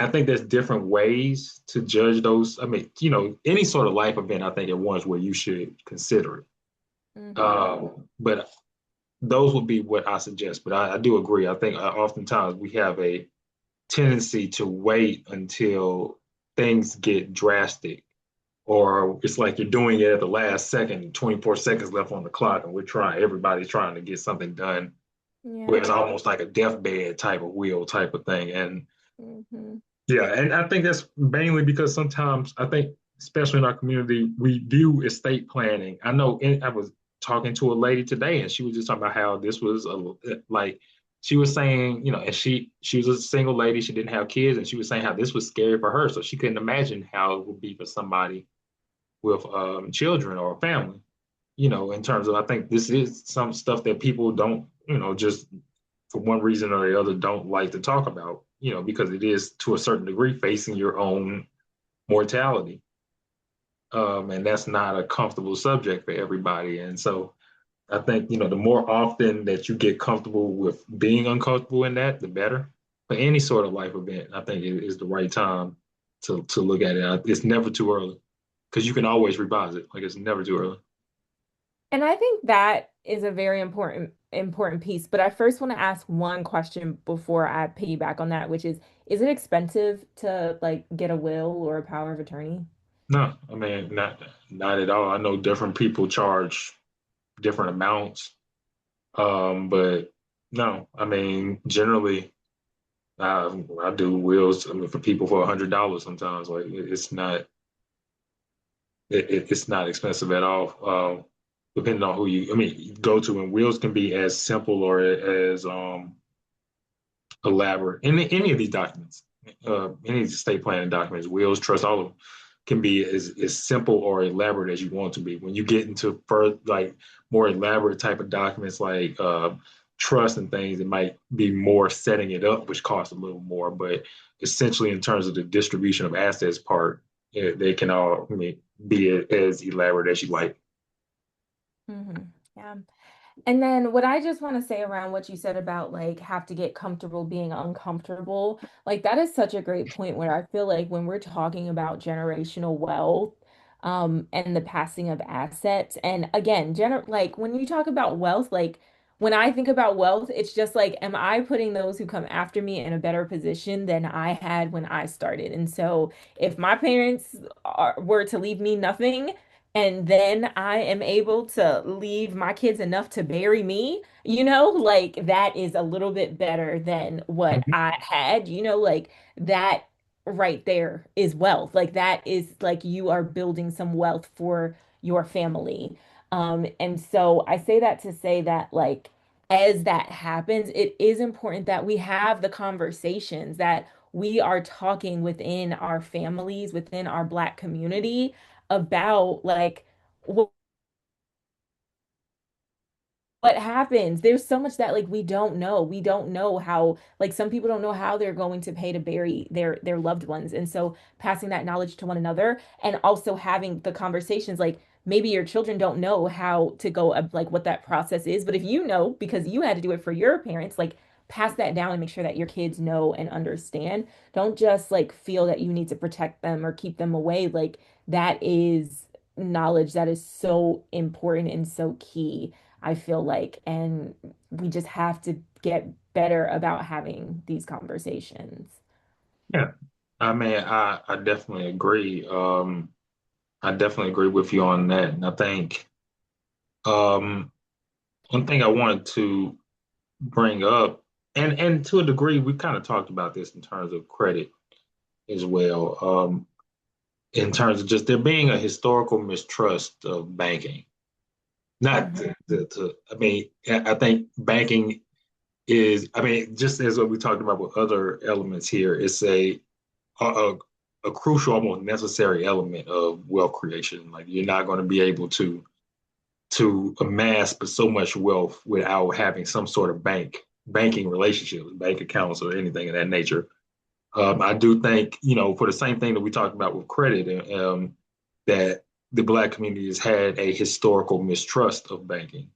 Speaker 1: I think there's different ways to judge those. I mean, any sort of life event, I think, at once where you should consider it.
Speaker 2: Hmm.
Speaker 1: But those would be what I suggest. But I do agree. I think oftentimes we have a tendency to wait until things get drastic, or it's like you're doing it at the last second, 24 seconds left on the clock, and everybody's trying to get something done where it's
Speaker 2: Yeah.
Speaker 1: almost like a deathbed type of will type of thing. And
Speaker 2: Hmm.
Speaker 1: yeah, and I think that's mainly because sometimes I think, especially in our community, we view estate planning. I was talking to a lady today, and she was just talking about how this was like she was saying, and she was a single lady, she didn't have kids, and she was saying how this was scary for her, so she couldn't imagine how it would be for somebody with children or a family. In terms of, I think this is some stuff that people don't, just for one reason or the other don't like to talk about, because it is to a certain degree facing your own mortality. And that's not a comfortable subject for everybody. And so I think, the more often that you get comfortable with being uncomfortable in that, the better. For any sort of life event, I think it is the right time to look at it. It's never too early because you can always revise it. Like, it's never too early.
Speaker 2: And I think that is a very important important piece. But I first want to ask one question before I piggyback on that, which is it expensive to like get a will or a power of attorney?
Speaker 1: No, I mean not at all. I know different people charge different amounts, but no, I mean generally I do wills. I mean for people for $100 sometimes. Like it's not it's not expensive at all. Depending on who you, I mean, you go to, and wills can be as simple or as elaborate. Any of these documents, any of the estate planning documents, wills, trusts, all of them can be as simple or elaborate as you want to be. When you get into like more elaborate type of documents like trust and things, it might be more setting it up, which costs a little more. But essentially, in terms of the distribution of assets part, they can all, I mean, be as elaborate as you like.
Speaker 2: Yeah. And then what I just want to say around what you said about like have to get comfortable being uncomfortable, like that is such a great point where I feel like when we're talking about generational wealth, and the passing of assets, and again, like when you talk about wealth, like when I think about wealth, it's just like, am I putting those who come after me in a better position than I had when I started? And so if my parents were to leave me nothing, and then I am able to leave my kids enough to bury me, like that is a little bit better than what
Speaker 1: Mhm.
Speaker 2: I had, like that right there is wealth. Like that is like you are building some wealth for your family. And so I say that to say that like as that happens, it is important that we have the conversations that we are talking within our families, within our Black community about like what happens. There's so much that like we don't know. We don't know how, like some people don't know how they're going to pay to bury their loved ones. And so passing that knowledge to one another and also having the conversations, like maybe your children don't know how to go like what that process is, but if you know because you had to do it for your parents, like pass that down and make sure that your kids know and understand. Don't just like feel that you need to protect them or keep them away. Like that is knowledge that is so important and so key. I feel like, and we just have to get better about having these conversations.
Speaker 1: Yeah, I mean, I definitely agree. I definitely agree with you on that, and I think um, one thing I wanted to bring up, and to a degree, we kind of talked about this in terms of credit as well. In terms of just there being a historical mistrust of banking. Not
Speaker 2: Mhm.
Speaker 1: I mean, I think banking is, I mean, just as what we talked about with other elements here, it's a, a crucial, almost necessary element of wealth creation. Like you're not going to be able to amass but so much wealth without having some sort of banking relationships, bank accounts, or anything of that nature. I do think, for the same thing that we talked about with credit, that the Black community has had a historical mistrust of banking.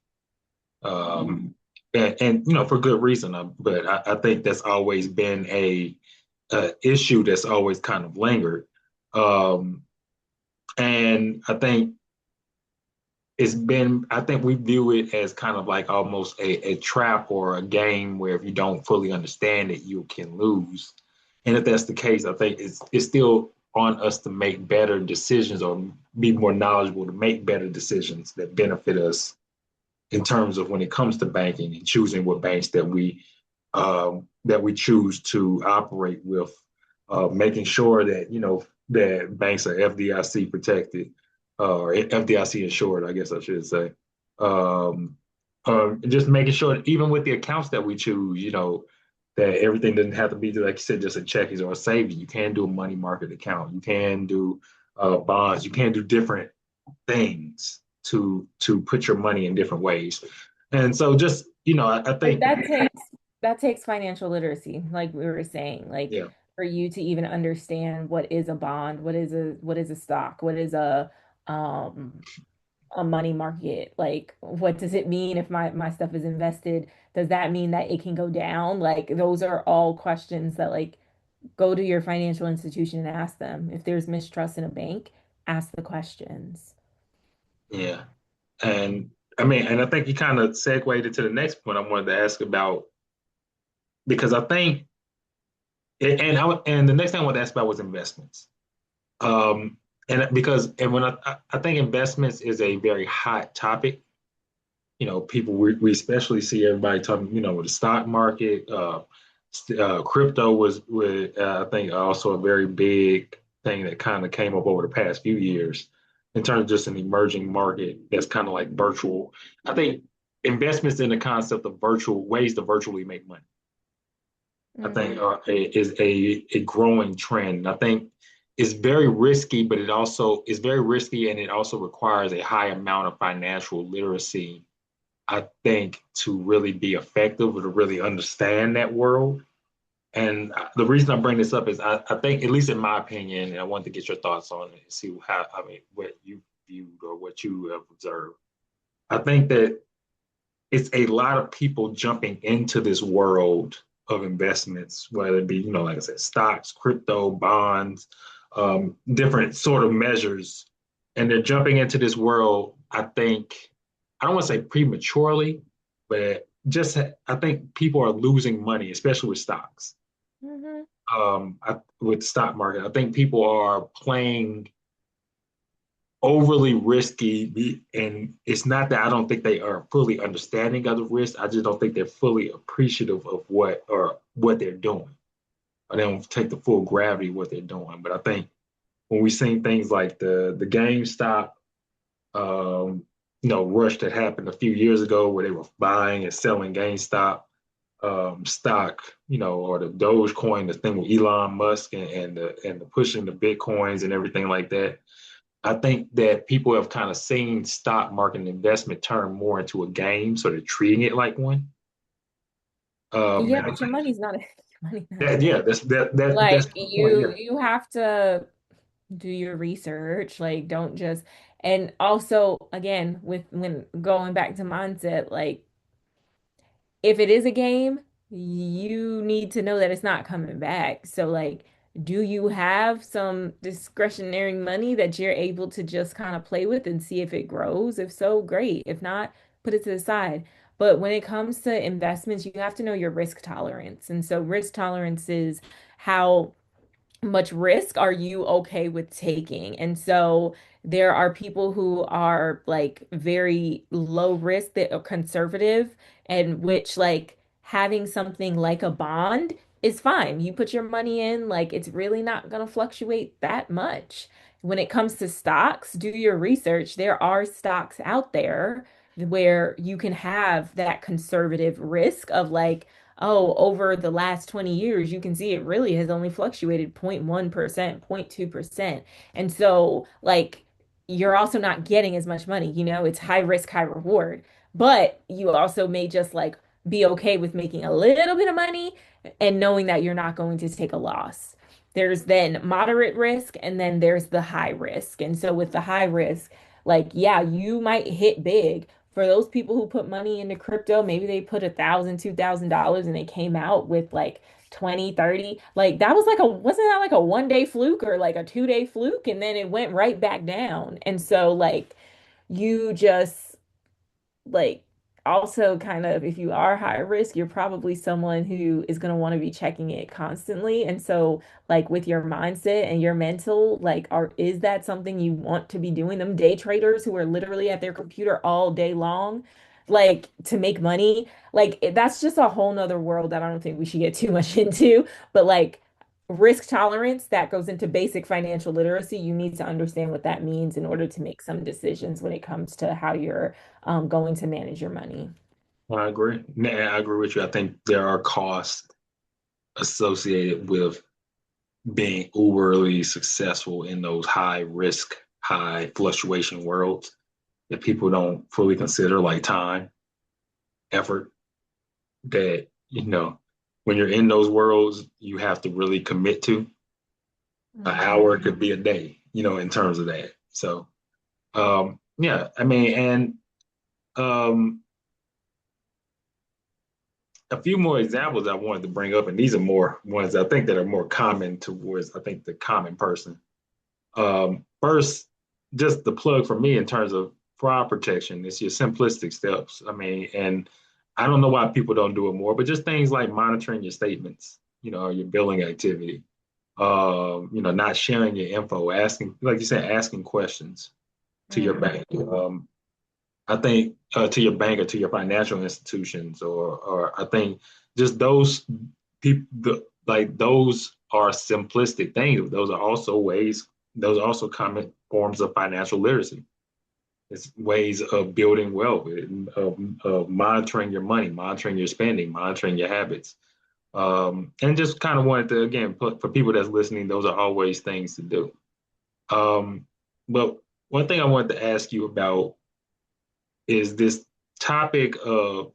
Speaker 1: Um, and for good reason. But I think that's always been a issue that's always kind of lingered. Um, and I think we view it as kind of like almost a trap or a game where if you don't fully understand it, you can lose. And if that's the case, I think it's still on us to make better decisions or be more knowledgeable to make better decisions that benefit us in terms of when it comes to banking and choosing what banks that we choose to operate with, making sure that that banks are FDIC protected or FDIC insured, I guess I should say. Um, just making sure that even with the accounts that we choose, that everything doesn't have to be like you said, just a checkings or a savings. You can do a money market account. You can do bonds. You can do different things to put your money in different ways. And so just, I
Speaker 2: But
Speaker 1: think,
Speaker 2: that takes financial literacy, like we were saying, like
Speaker 1: yeah,
Speaker 2: for you to even understand what is a bond, what is a stock, what is um a money market, like what does it mean if my stuff is invested? Does that mean that it can go down? Like those are all questions that like go to your financial institution and ask them. If there's mistrust in a bank, ask the questions.
Speaker 1: yeah. And I mean, and I think you kind of segued into the next point I wanted to ask about because I think, and the next thing I wanted to ask about was investments. And because, and when I think investments is a very hot topic. People we especially see everybody talking, with the stock market. Crypto was I think also a very big thing that kind of came up over the past few years in terms of just an emerging market that's kind of like virtual. I think investments in the concept of virtual ways to virtually make money. I think
Speaker 2: Hmm.
Speaker 1: is a growing trend. I think it's very risky, but it also is very risky, and it also requires a high amount of financial literacy. I think to really be effective or to really understand that world. And the reason I bring this up is I think, at least in my opinion, and I want to get your thoughts on it and see how, I mean, what you viewed or what you have observed. I think that it's a lot of people jumping into this world of investments, whether it be, like I said, stocks, crypto, bonds, different sort of measures. And they're jumping into this world, I think, I don't want to say prematurely, but just I think people are losing money, especially with stocks.
Speaker 2: Hmm.
Speaker 1: With the stock market, I think people are playing overly risky, and it's not that I don't think they are fully understanding of the risk. I just don't think they're fully appreciative of what they're doing. Or they don't take the full gravity of what they're doing. But I think when we've seen things like the GameStop rush that happened a few years ago where they were buying and selling GameStop stock, or the Dogecoin, the thing with Elon Musk and the pushing the Bitcoins and everything like that. I think that people have kind of seen stock market investment turn more into a game, so they're treating it like one.
Speaker 2: Yeah,
Speaker 1: And I
Speaker 2: but your
Speaker 1: think
Speaker 2: money's not a your money's not a
Speaker 1: that, yeah,
Speaker 2: game.
Speaker 1: that's
Speaker 2: Like
Speaker 1: the point.
Speaker 2: you
Speaker 1: Yeah,
Speaker 2: you have to do your research. Like don't just, and also again with when going back to mindset, like if it is a game, you need to know that it's not coming back. So, like, do you have some discretionary money that you're able to just kind of play with and see if it grows? If so, great. If not, put it to the side. But when it comes to investments, you have to know your risk tolerance. And so, risk tolerance is how much risk are you okay with taking? And so there are people who are like very low risk that are conservative, and which like having something like a bond is fine. You put your money in, like it's really not going to fluctuate that much. When it comes to stocks, do your research. There are stocks out there where you can have that conservative risk of like, oh, over the last 20 years, you can see it really has only fluctuated 0.1%, 0.2%. And so, like, you're also not getting as much money, it's high risk, high reward. But you also may just like be okay with making a little bit of money and knowing that you're not going to take a loss. There's then moderate risk and then there's the high risk. And so with the high risk, like, yeah, you might hit big, for those people who put money into crypto, maybe they put $1,000, $2,000 and they came out with like 20, 30. Like that was like wasn't that like a 1 day fluke or like a 2 day fluke? And then it went right back down. And so like you just like also kind of if you are high risk, you're probably someone who is going to want to be checking it constantly. And so like with your mindset and your mental, like is that something you want to be doing? Them day traders who are literally at their computer all day long, like to make money, like that's just a whole nother world that I don't think we should get too much into. But like risk tolerance, that goes into basic financial literacy. You need to understand what that means in order to make some decisions when it comes to how you're going to manage your money.
Speaker 1: I agree. Nah, I agree with you. I think there are costs associated with being uberly successful in those high risk, high fluctuation worlds that people don't fully consider, like time, effort, that, when you're in those worlds, you have to really commit to. An hour,
Speaker 2: Mhm.
Speaker 1: it could be a day, in terms of that. So, yeah, I mean, and um, a few more examples I wanted to bring up, and these are more ones I think that are more common towards, I think, the common person. First, just the plug for me in terms of fraud protection. It's your simplistic steps. I mean, and I don't know why people don't do it more, but just things like monitoring your statements, your billing activity, not sharing your info, asking, like you said, asking questions to your
Speaker 2: Mm.
Speaker 1: bank. I think to your bank or to your financial institutions, or I think just those people, like those are simplistic things. Those are also ways. Those are also common forms of financial literacy. It's ways of building wealth, of monitoring your money, monitoring your spending, monitoring your habits. And just kind of wanted to, again, put for people that's listening, those are always things to do. Um, but one thing I wanted to ask you about is this topic of,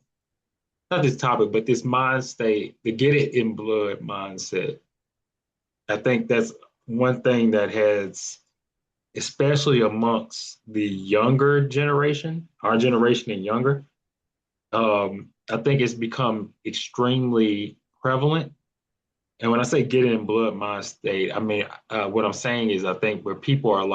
Speaker 1: not this topic, but this mind state, the get it in blood mindset. I think that's one thing that has, especially amongst the younger generation, our generation and younger, I think it's become extremely prevalent. And when I say get it in blood mind state, I mean, what I'm saying is I think where people are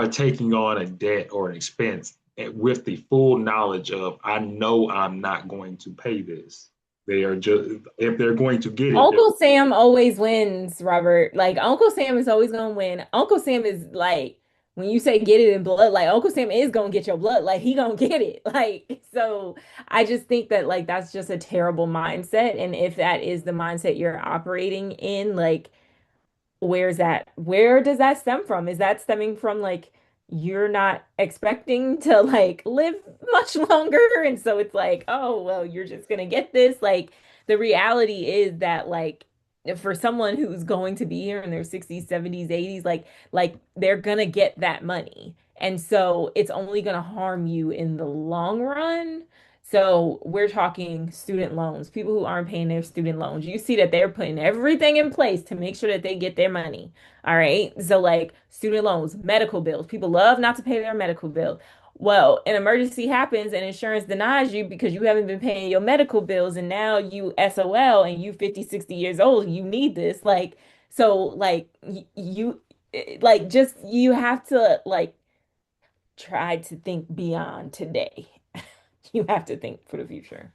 Speaker 1: taking on a debt or an expense with the full knowledge of, I know I'm not going to pay this. They are just, if they're going to get it, they're,
Speaker 2: Uncle Sam always wins, Robert. Like Uncle Sam is always gonna win. Uncle Sam is like when you say get it in blood, like Uncle Sam is gonna get your blood. Like he gonna get it. Like so I just think that like that's just a terrible mindset. And if that is the mindset you're operating in, like where does that stem from? Is that stemming from like you're not expecting to like live much longer and so it's like, oh, well, you're just gonna get this. Like the reality is that like for someone who's going to be here in their 60s, 70s, 80s, like they're gonna get that money. And so it's only gonna harm you in the long run. So we're talking student loans, people who aren't paying their student loans. You see that they're putting everything in place to make sure that they get their money. All right. So like student loans, medical bills. People love not to pay their medical bill. Well, an emergency happens and insurance denies you because you haven't been paying your medical bills and now you SOL and you 50, 60 years old, you need this. Like so like you like just you have to like try to think beyond today. You have to think for the future.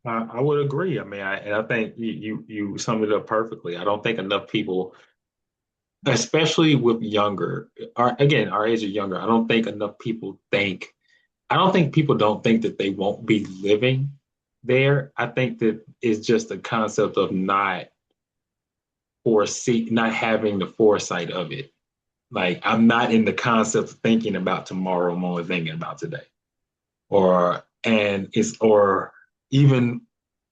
Speaker 1: I would agree. I mean, and I think you summed it up perfectly. I don't think enough people, especially with younger, our age or younger, I don't think people don't think that they won't be living there. I think that it's just a concept of not having the foresight of it. Like I'm not in the concept of thinking about tomorrow. I'm only thinking about today. Or even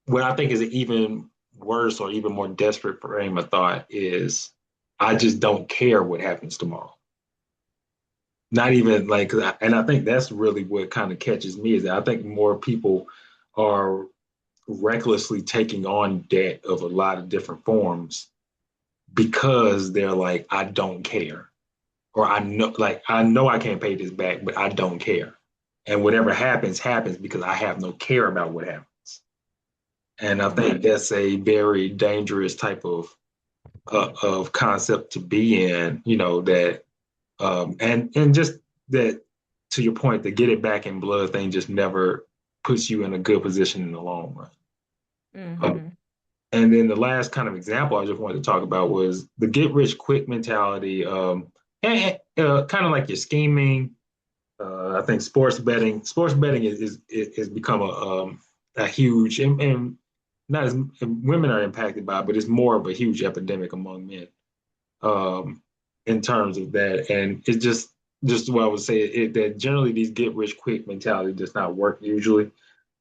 Speaker 1: what I think is an even worse or even more desperate frame of thought is I just don't care what happens tomorrow. Not even like, and I think that's really what kind of catches me is that I think more people are recklessly taking on debt of a lot of different forms because they're like, I don't care. Or I know I can't pay this back, but I don't care. And whatever happens, happens because I have no care about what happens. And I think that's a very dangerous type of concept to be in, that and just that to your point, the get it back in blood thing just never puts you in a good position in the long run.
Speaker 2: Hmm.
Speaker 1: And then the last kind of example I just wanted to talk about was the get rich quick mentality, kind of like your scheming. I think sports betting is become a huge and not as women are impacted by it, but it's more of a huge epidemic among men in terms of that. And it's just what I would say that generally these get rich quick mentality does not work usually.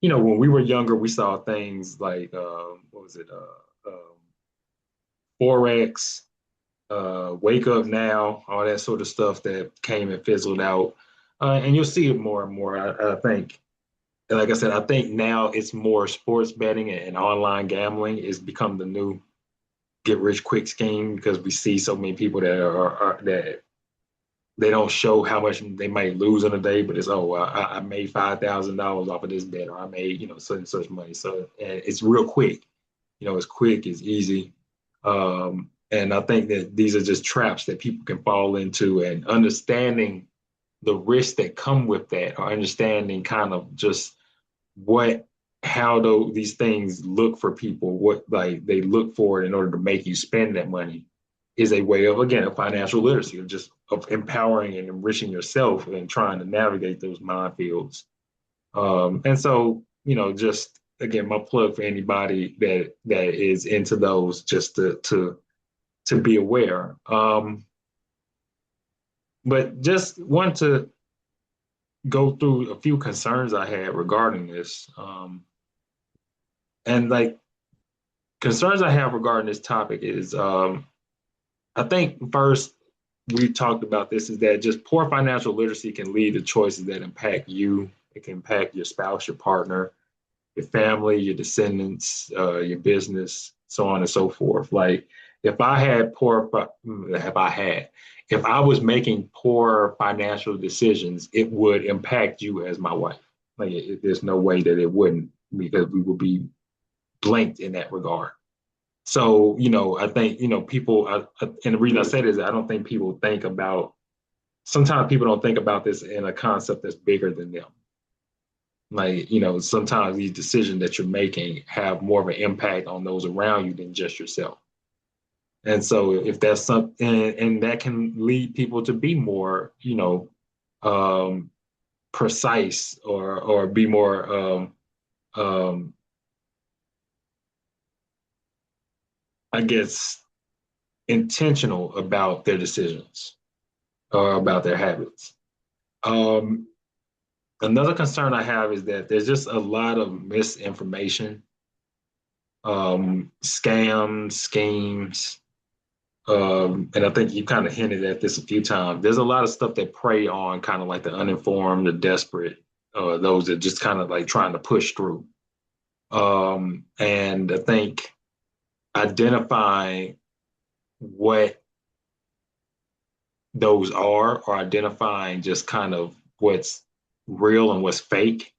Speaker 1: When we were younger, we saw things like what was it, forex, wake up now, all that sort of stuff that came and fizzled out, and you'll see it more and more. I think, and like I said, I think now it's more sports betting and online gambling is become the new get rich quick scheme because we see so many people that are that they don't show how much they might lose in a day, but it's I made $5,000 off of this bet, or I made such and such money. So and it's real quick, it's quick, it's easy, and I think that these are just traps that people can fall into, and understanding the risks that come with that, or understanding kind of just what how these things look for people, what like they look for in order to make you spend that money, is a way of, again, of financial literacy, of just of empowering and enriching yourself and trying to navigate those minefields. And so, just again, my plug for anybody that is into those, just to be aware. But just want to go through a few concerns I had regarding this. And like concerns I have regarding this topic is, I think first we talked about this, is that just poor financial literacy can lead to choices that impact you. It can impact your spouse, your partner, your family, your descendants, your business, so on and so forth. Like if I had poor, if I had, if I was making poor financial decisions, it would impact you as my wife. Like there's no way that it wouldn't, because we would be blinked in that regard. So, I think, people, and the reason I say this is I don't think people think about, sometimes people don't think about this in a concept that's bigger than them. Like, sometimes these decisions that you're making have more of an impact on those around you than just yourself. And so if that's something, and that can lead people to be more, um, precise, or be more, um, I guess, intentional about their decisions or about their habits. Um, Another concern I have is that there's just a lot of misinformation, scams, schemes, and I think you kind of hinted at this a few times. There's a lot of stuff that prey on kind of like the uninformed, the desperate, those that just kind of like trying to push through. And I think identifying what those are, or identifying just kind of what's real and what's fake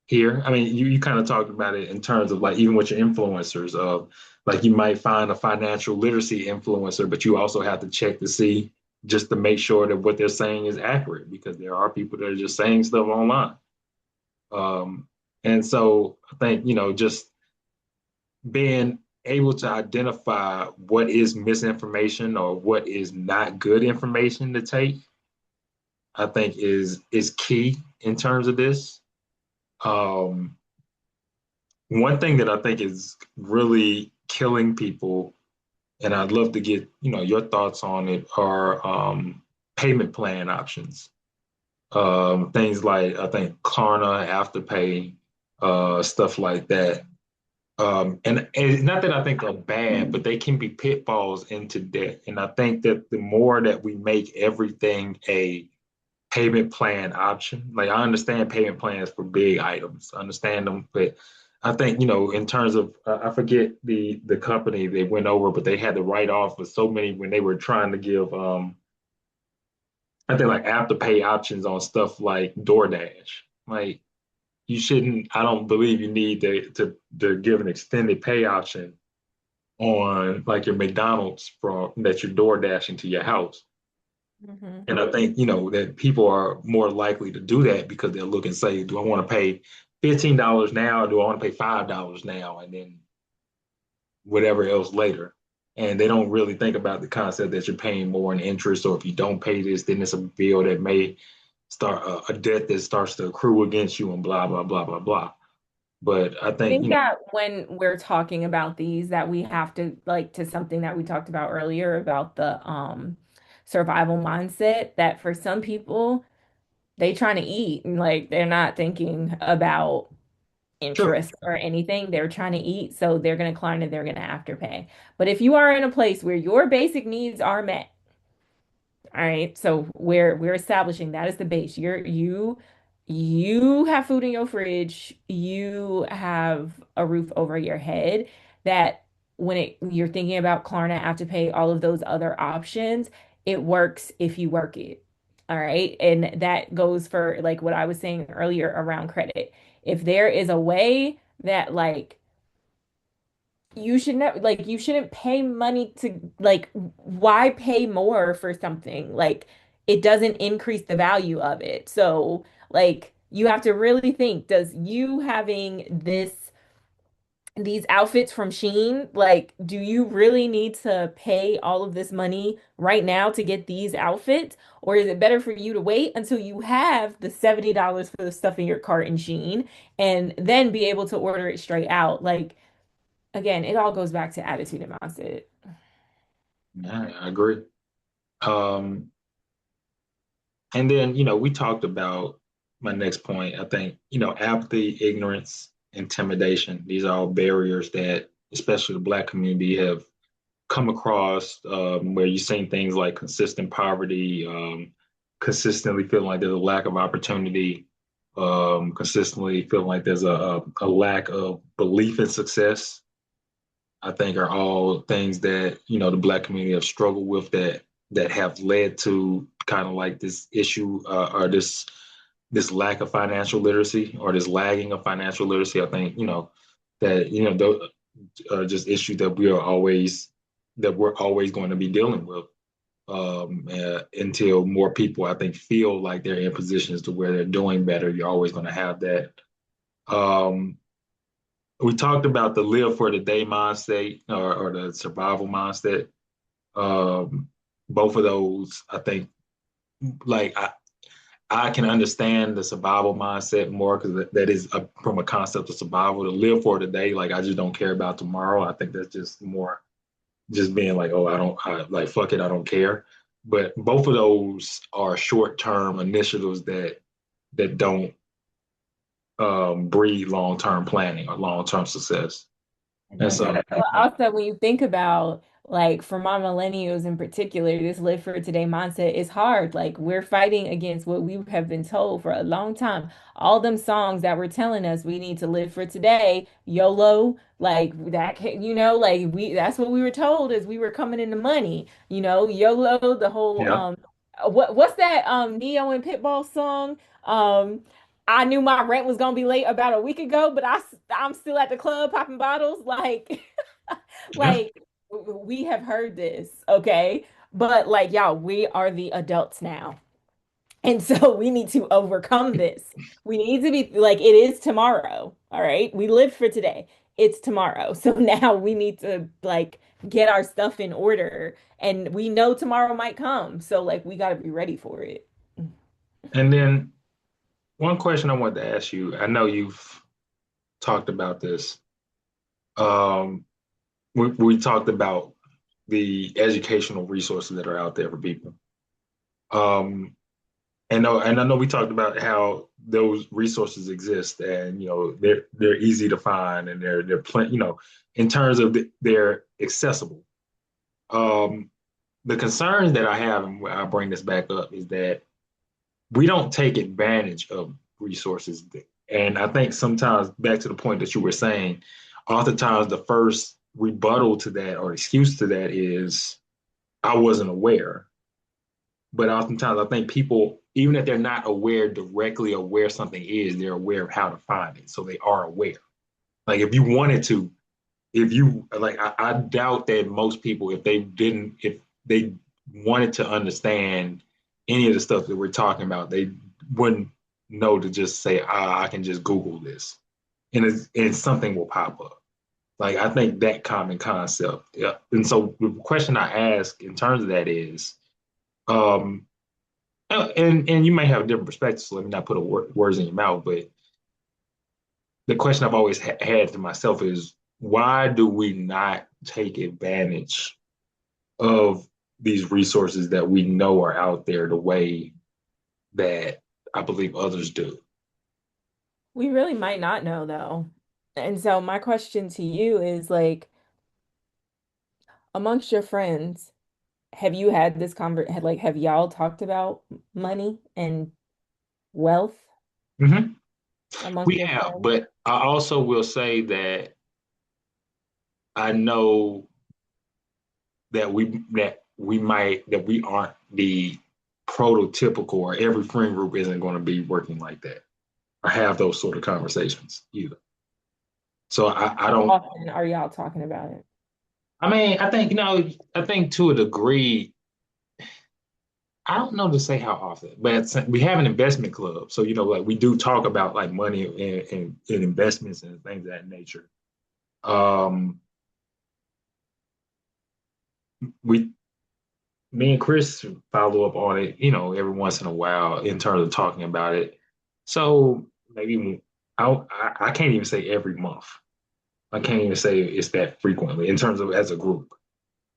Speaker 1: here. I mean, you kind of talked about it in terms of like even with your influencers, of like you might find a financial literacy influencer, but you also have to check to see, just to make sure that what they're saying is accurate, because there are people that are just saying stuff online. Um, and so I think, just being able to identify what is misinformation or what is not good information to take, I think is key in terms of this. Um, One thing that I think is really killing people, and I'd love to get your thoughts on it, are payment plan options. Things like, I think, Klarna, Afterpay, stuff like that. And it's not that I think they're bad, but they can be pitfalls into debt. And I think that the more that we make everything a payment plan option. Like I understand payment plans for big items, I understand them, but I think, in terms of, I forget the company they went over, but they had to write off with so many when they were trying to give, I think, like after-pay options on stuff like DoorDash. Like you shouldn't. I don't believe you need to give an extended pay option on like your McDonald's from that you're door dashing to your house.
Speaker 2: Mhm.
Speaker 1: And I think, that people are more likely to do that because they'll look and say, do I want to pay $15 now, or do I want to pay $5 now, and then whatever else later? And they don't really think about the concept that you're paying more in interest, or if you don't pay this, then it's a bill that may start, a debt that starts to accrue against you, and blah, blah, blah, blah, blah. But I
Speaker 2: I
Speaker 1: think,
Speaker 2: think that when we're talking about these, that we have to like to something that we talked about earlier about the survival mindset, that for some people they trying to eat and like they're not thinking about
Speaker 1: sure,
Speaker 2: interest or anything. They're trying to eat, so they're gonna climb and they're gonna afterpay. But if you are in a place where your basic needs are met, all right, so we're establishing that is the base. You have food in your fridge, you have a roof over your head, that when you're thinking about Klarna, Afterpay, all of those other options, it works if you work it. All right. And that goes for like what I was saying earlier around credit. If there is a way that like you should not like you shouldn't pay money to like why pay more for something like it doesn't increase the value of it. So, like, you have to really think, does you having these outfits from Shein, like, do you really need to pay all of this money right now to get these outfits? Or is it better for you to wait until you have the $70 for the stuff in your cart in Shein and then be able to order it straight out? Like, again, it all goes back to attitude and mindset.
Speaker 1: Yeah, I agree. Um, and then, we talked about my next point. I think, apathy, ignorance, intimidation, these are all barriers that, especially the Black community, have come across where you've seen things like consistent poverty, consistently feeling like there's a lack of opportunity, consistently feeling like there's a lack of belief in success. I think are all things that the Black community have struggled with that have led to kind of like this issue or this lack of financial literacy or this lagging of financial literacy. I think that those are just issues that we're always going to be dealing with until more people, I think, feel like they're in positions to where they're doing better. You're always going to have that. Um, we talked about the live for the day mindset or the survival mindset. Um, Both of those, I think, like I can understand the survival mindset more because that is from a concept of survival. To live for today, like I just don't care about tomorrow. I think that's just more just being like, oh, like fuck it, I don't care. But both of those are short term initiatives that don't breed long term planning or long term success.
Speaker 2: It
Speaker 1: And so,
Speaker 2: doesn't. Well, also, when you think about, like, for my millennials in particular, this live for today mindset is hard. Like, we're fighting against what we have been told for a long time. All them songs that were telling us we need to live for today, YOLO, like that, like that's what we were told as we were coming into money, YOLO, the whole,
Speaker 1: yeah,
Speaker 2: what's that, Neo and Pitbull song? Um, I knew my rent was gonna be late about a week ago, but I'm still at the club popping bottles. Like,
Speaker 1: yeah.
Speaker 2: like we have heard this, okay? But like, y'all, we are the adults now. And so we need to overcome this. We need to be like, it is tomorrow. All right. We live for today. It's tomorrow. So now we need to like get our stuff in order. And we know tomorrow might come. So like we got to be ready for it.
Speaker 1: And then one question I wanted to ask you, I know you've talked about this. Um, we talked about the educational resources that are out there for people. Um, and I know we talked about how those resources exist, and they're easy to find, and they're plenty. In terms of they're accessible. Um, the concerns that I have, and I bring this back up, is that we don't take advantage of resources. And I think sometimes, back to the point that you were saying, oftentimes the first rebuttal to that or excuse to that is, I wasn't aware. But oftentimes I think people, even if they're not directly aware something is, they're aware of how to find it. So they are aware. Like if you wanted to, if you like, I doubt that most people, if they wanted to understand any of the stuff that we're talking about, they wouldn't know to just say, I can just Google this, and something will pop up. Like I think that common concept. Yeah. And so the question I ask in terms of that is, um, and you may have a different perspective, so let me not put words in your mouth, but the question I've always had to myself is, why do we not take advantage of these resources that we know are out there the way that I believe others do?
Speaker 2: We really might not know though. And so my question to you is like, amongst your friends, have you had this have y'all talked about money and wealth
Speaker 1: Mm-hmm.
Speaker 2: amongst
Speaker 1: We
Speaker 2: your
Speaker 1: have,
Speaker 2: friends?
Speaker 1: but I also will say that I know that we aren't the prototypical, or every friend group isn't going to be working like that or have those sort of conversations either. So I
Speaker 2: How
Speaker 1: don't.
Speaker 2: often are y'all talking about it?
Speaker 1: I mean, I think to a degree, I don't know to say how often, but we have an investment club. So, like we do talk about like money and investments and things of that nature. Um, we, me and Chris follow up on it, every once in a while in terms of talking about it. So maybe I can't even say every month. I can't even say it's that frequently in terms of as a group.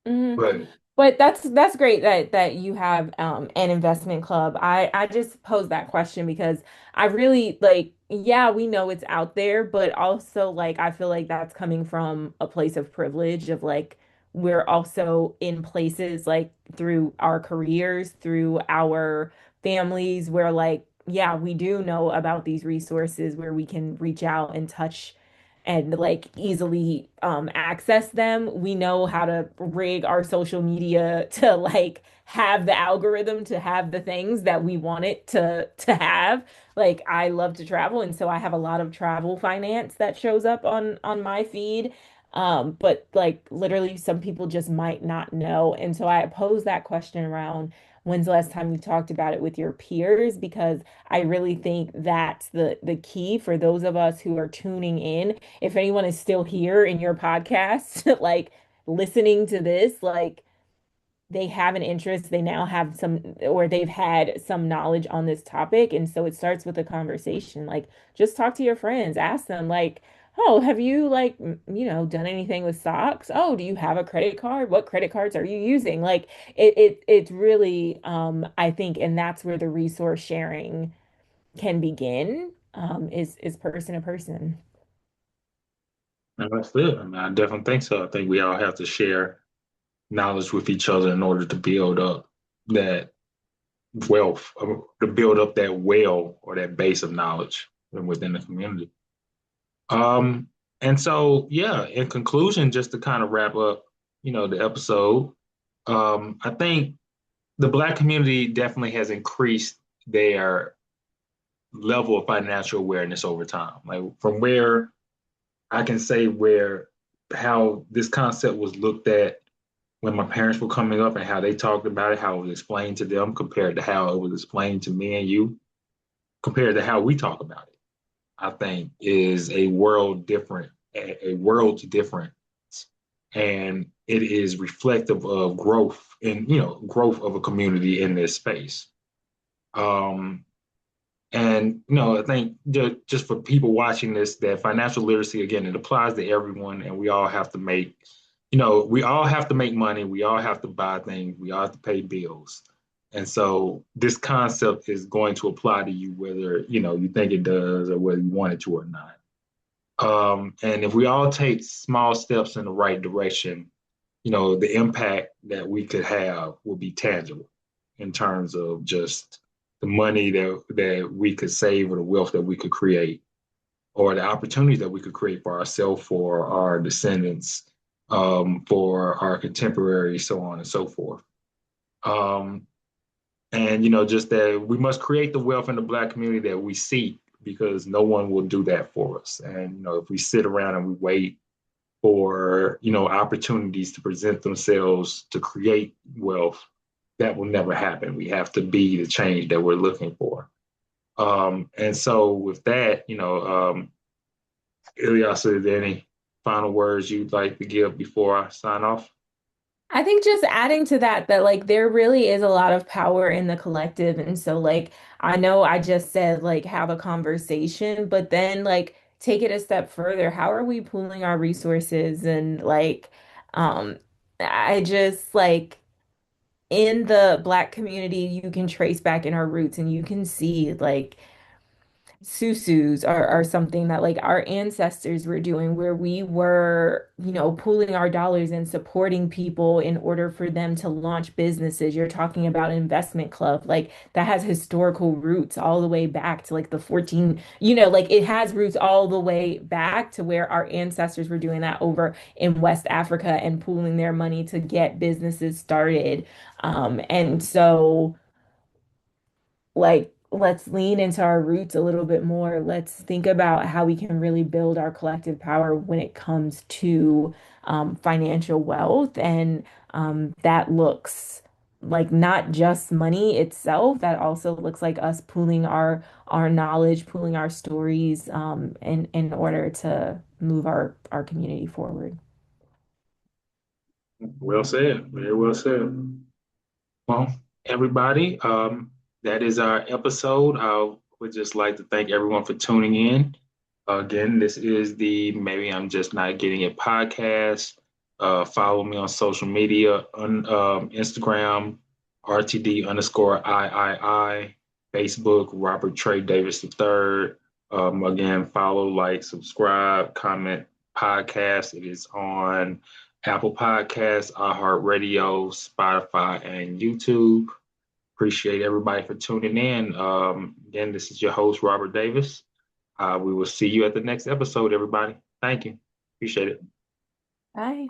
Speaker 2: Mhm.
Speaker 1: But
Speaker 2: But that's great that you have an investment club. I just posed that question because I really like, yeah, we know it's out there, but also like I feel like that's coming from a place of privilege of like we're also in places like through our careers, through our families where like yeah, we do know about these resources where we can reach out and touch and like easily access them. We know how to rig our social media to like have the algorithm to have the things that we want it to have. Like I love to travel and so I have a lot of travel finance that shows up on my feed. But like literally some people just might not know. And so I pose that question around when's the last time you talked about it with your peers because I really think that's the key for those of us who are tuning in if anyone is still here in your podcast, like listening to this, like they have an interest, they now have some, or they've had some knowledge on this topic. And so it starts with a conversation. Like, just talk to your friends, ask them, like, oh, have you, like, done anything with stocks? Oh, do you have a credit card? What credit cards are you using? Like, it's really, I think, and that's where the resource sharing can begin, is person to person.
Speaker 1: that's it. I mean, I definitely think so. I think we all have to share knowledge with each other in order to build up that wealth, to build up that well or that base of knowledge within the community. Um, and so, yeah, in conclusion, just to kind of wrap up, the episode, I think the Black community definitely has increased their level of financial awareness over time. Like from where I can say where how this concept was looked at when my parents were coming up and how they talked about it, how it was explained to them compared to how it was explained to me and you, compared to how we talk about it, I think is a world different. And it is reflective of growth and, growth of a community in this space. Um, and, I think just for people watching this, that financial literacy, again, it applies to everyone and we all have to make we all have to make money. We all have to buy things. We all have to pay bills. And so this concept is going to apply to you whether, you think it does or whether you want it to or not. And if we all take small steps in the right direction, the impact that we could have will be tangible in terms of just the money that we could save or the wealth that we could create or the opportunities that we could create for ourselves, for our descendants, for our contemporaries, so on and so forth. Um, and just that we must create the wealth in the Black community that we seek, because no one will do that for us. And if we sit around and we wait for opportunities to present themselves to create wealth, that will never happen. We have to be the change that we're looking for. And so with that, Ilyasah, is there any final words you'd like to give before I sign off?
Speaker 2: I think just adding to that, that like there really is a lot of power in the collective. And so like I know I just said like have a conversation, but then like take it a step further. How are we pooling our resources? And like um I just like in the Black community, you can trace back in our roots and you can see like susus are something that like our ancestors were doing where we were, pooling our dollars and supporting people in order for them to launch businesses. You're talking about an investment club, like that has historical roots all the way back to like the 14, like it has roots all the way back to where our ancestors were doing that over in West Africa and pooling their money to get businesses started. And so like let's lean into our roots a little bit more. Let's think about how we can really build our collective power when it comes to financial wealth. And that looks like not just money itself. That also looks like us pooling our knowledge, pooling our stories, in order to move our community forward.
Speaker 1: Well said. Very well said. Well, everybody, that is our episode. I would just like to thank everyone for tuning in. Again, this is the Maybe I'm Just Not Getting It podcast. Follow me on social media on Instagram, RTD underscore III, Facebook, Robert Trey Davis III. Again, follow, like, subscribe, comment, podcast. It is on Apple Podcasts, iHeartRadio, Spotify, and YouTube. Appreciate everybody for tuning in. Again, this is your host, Robert Davis. We will see you at the next episode, everybody. Thank you. Appreciate it.
Speaker 2: Bye.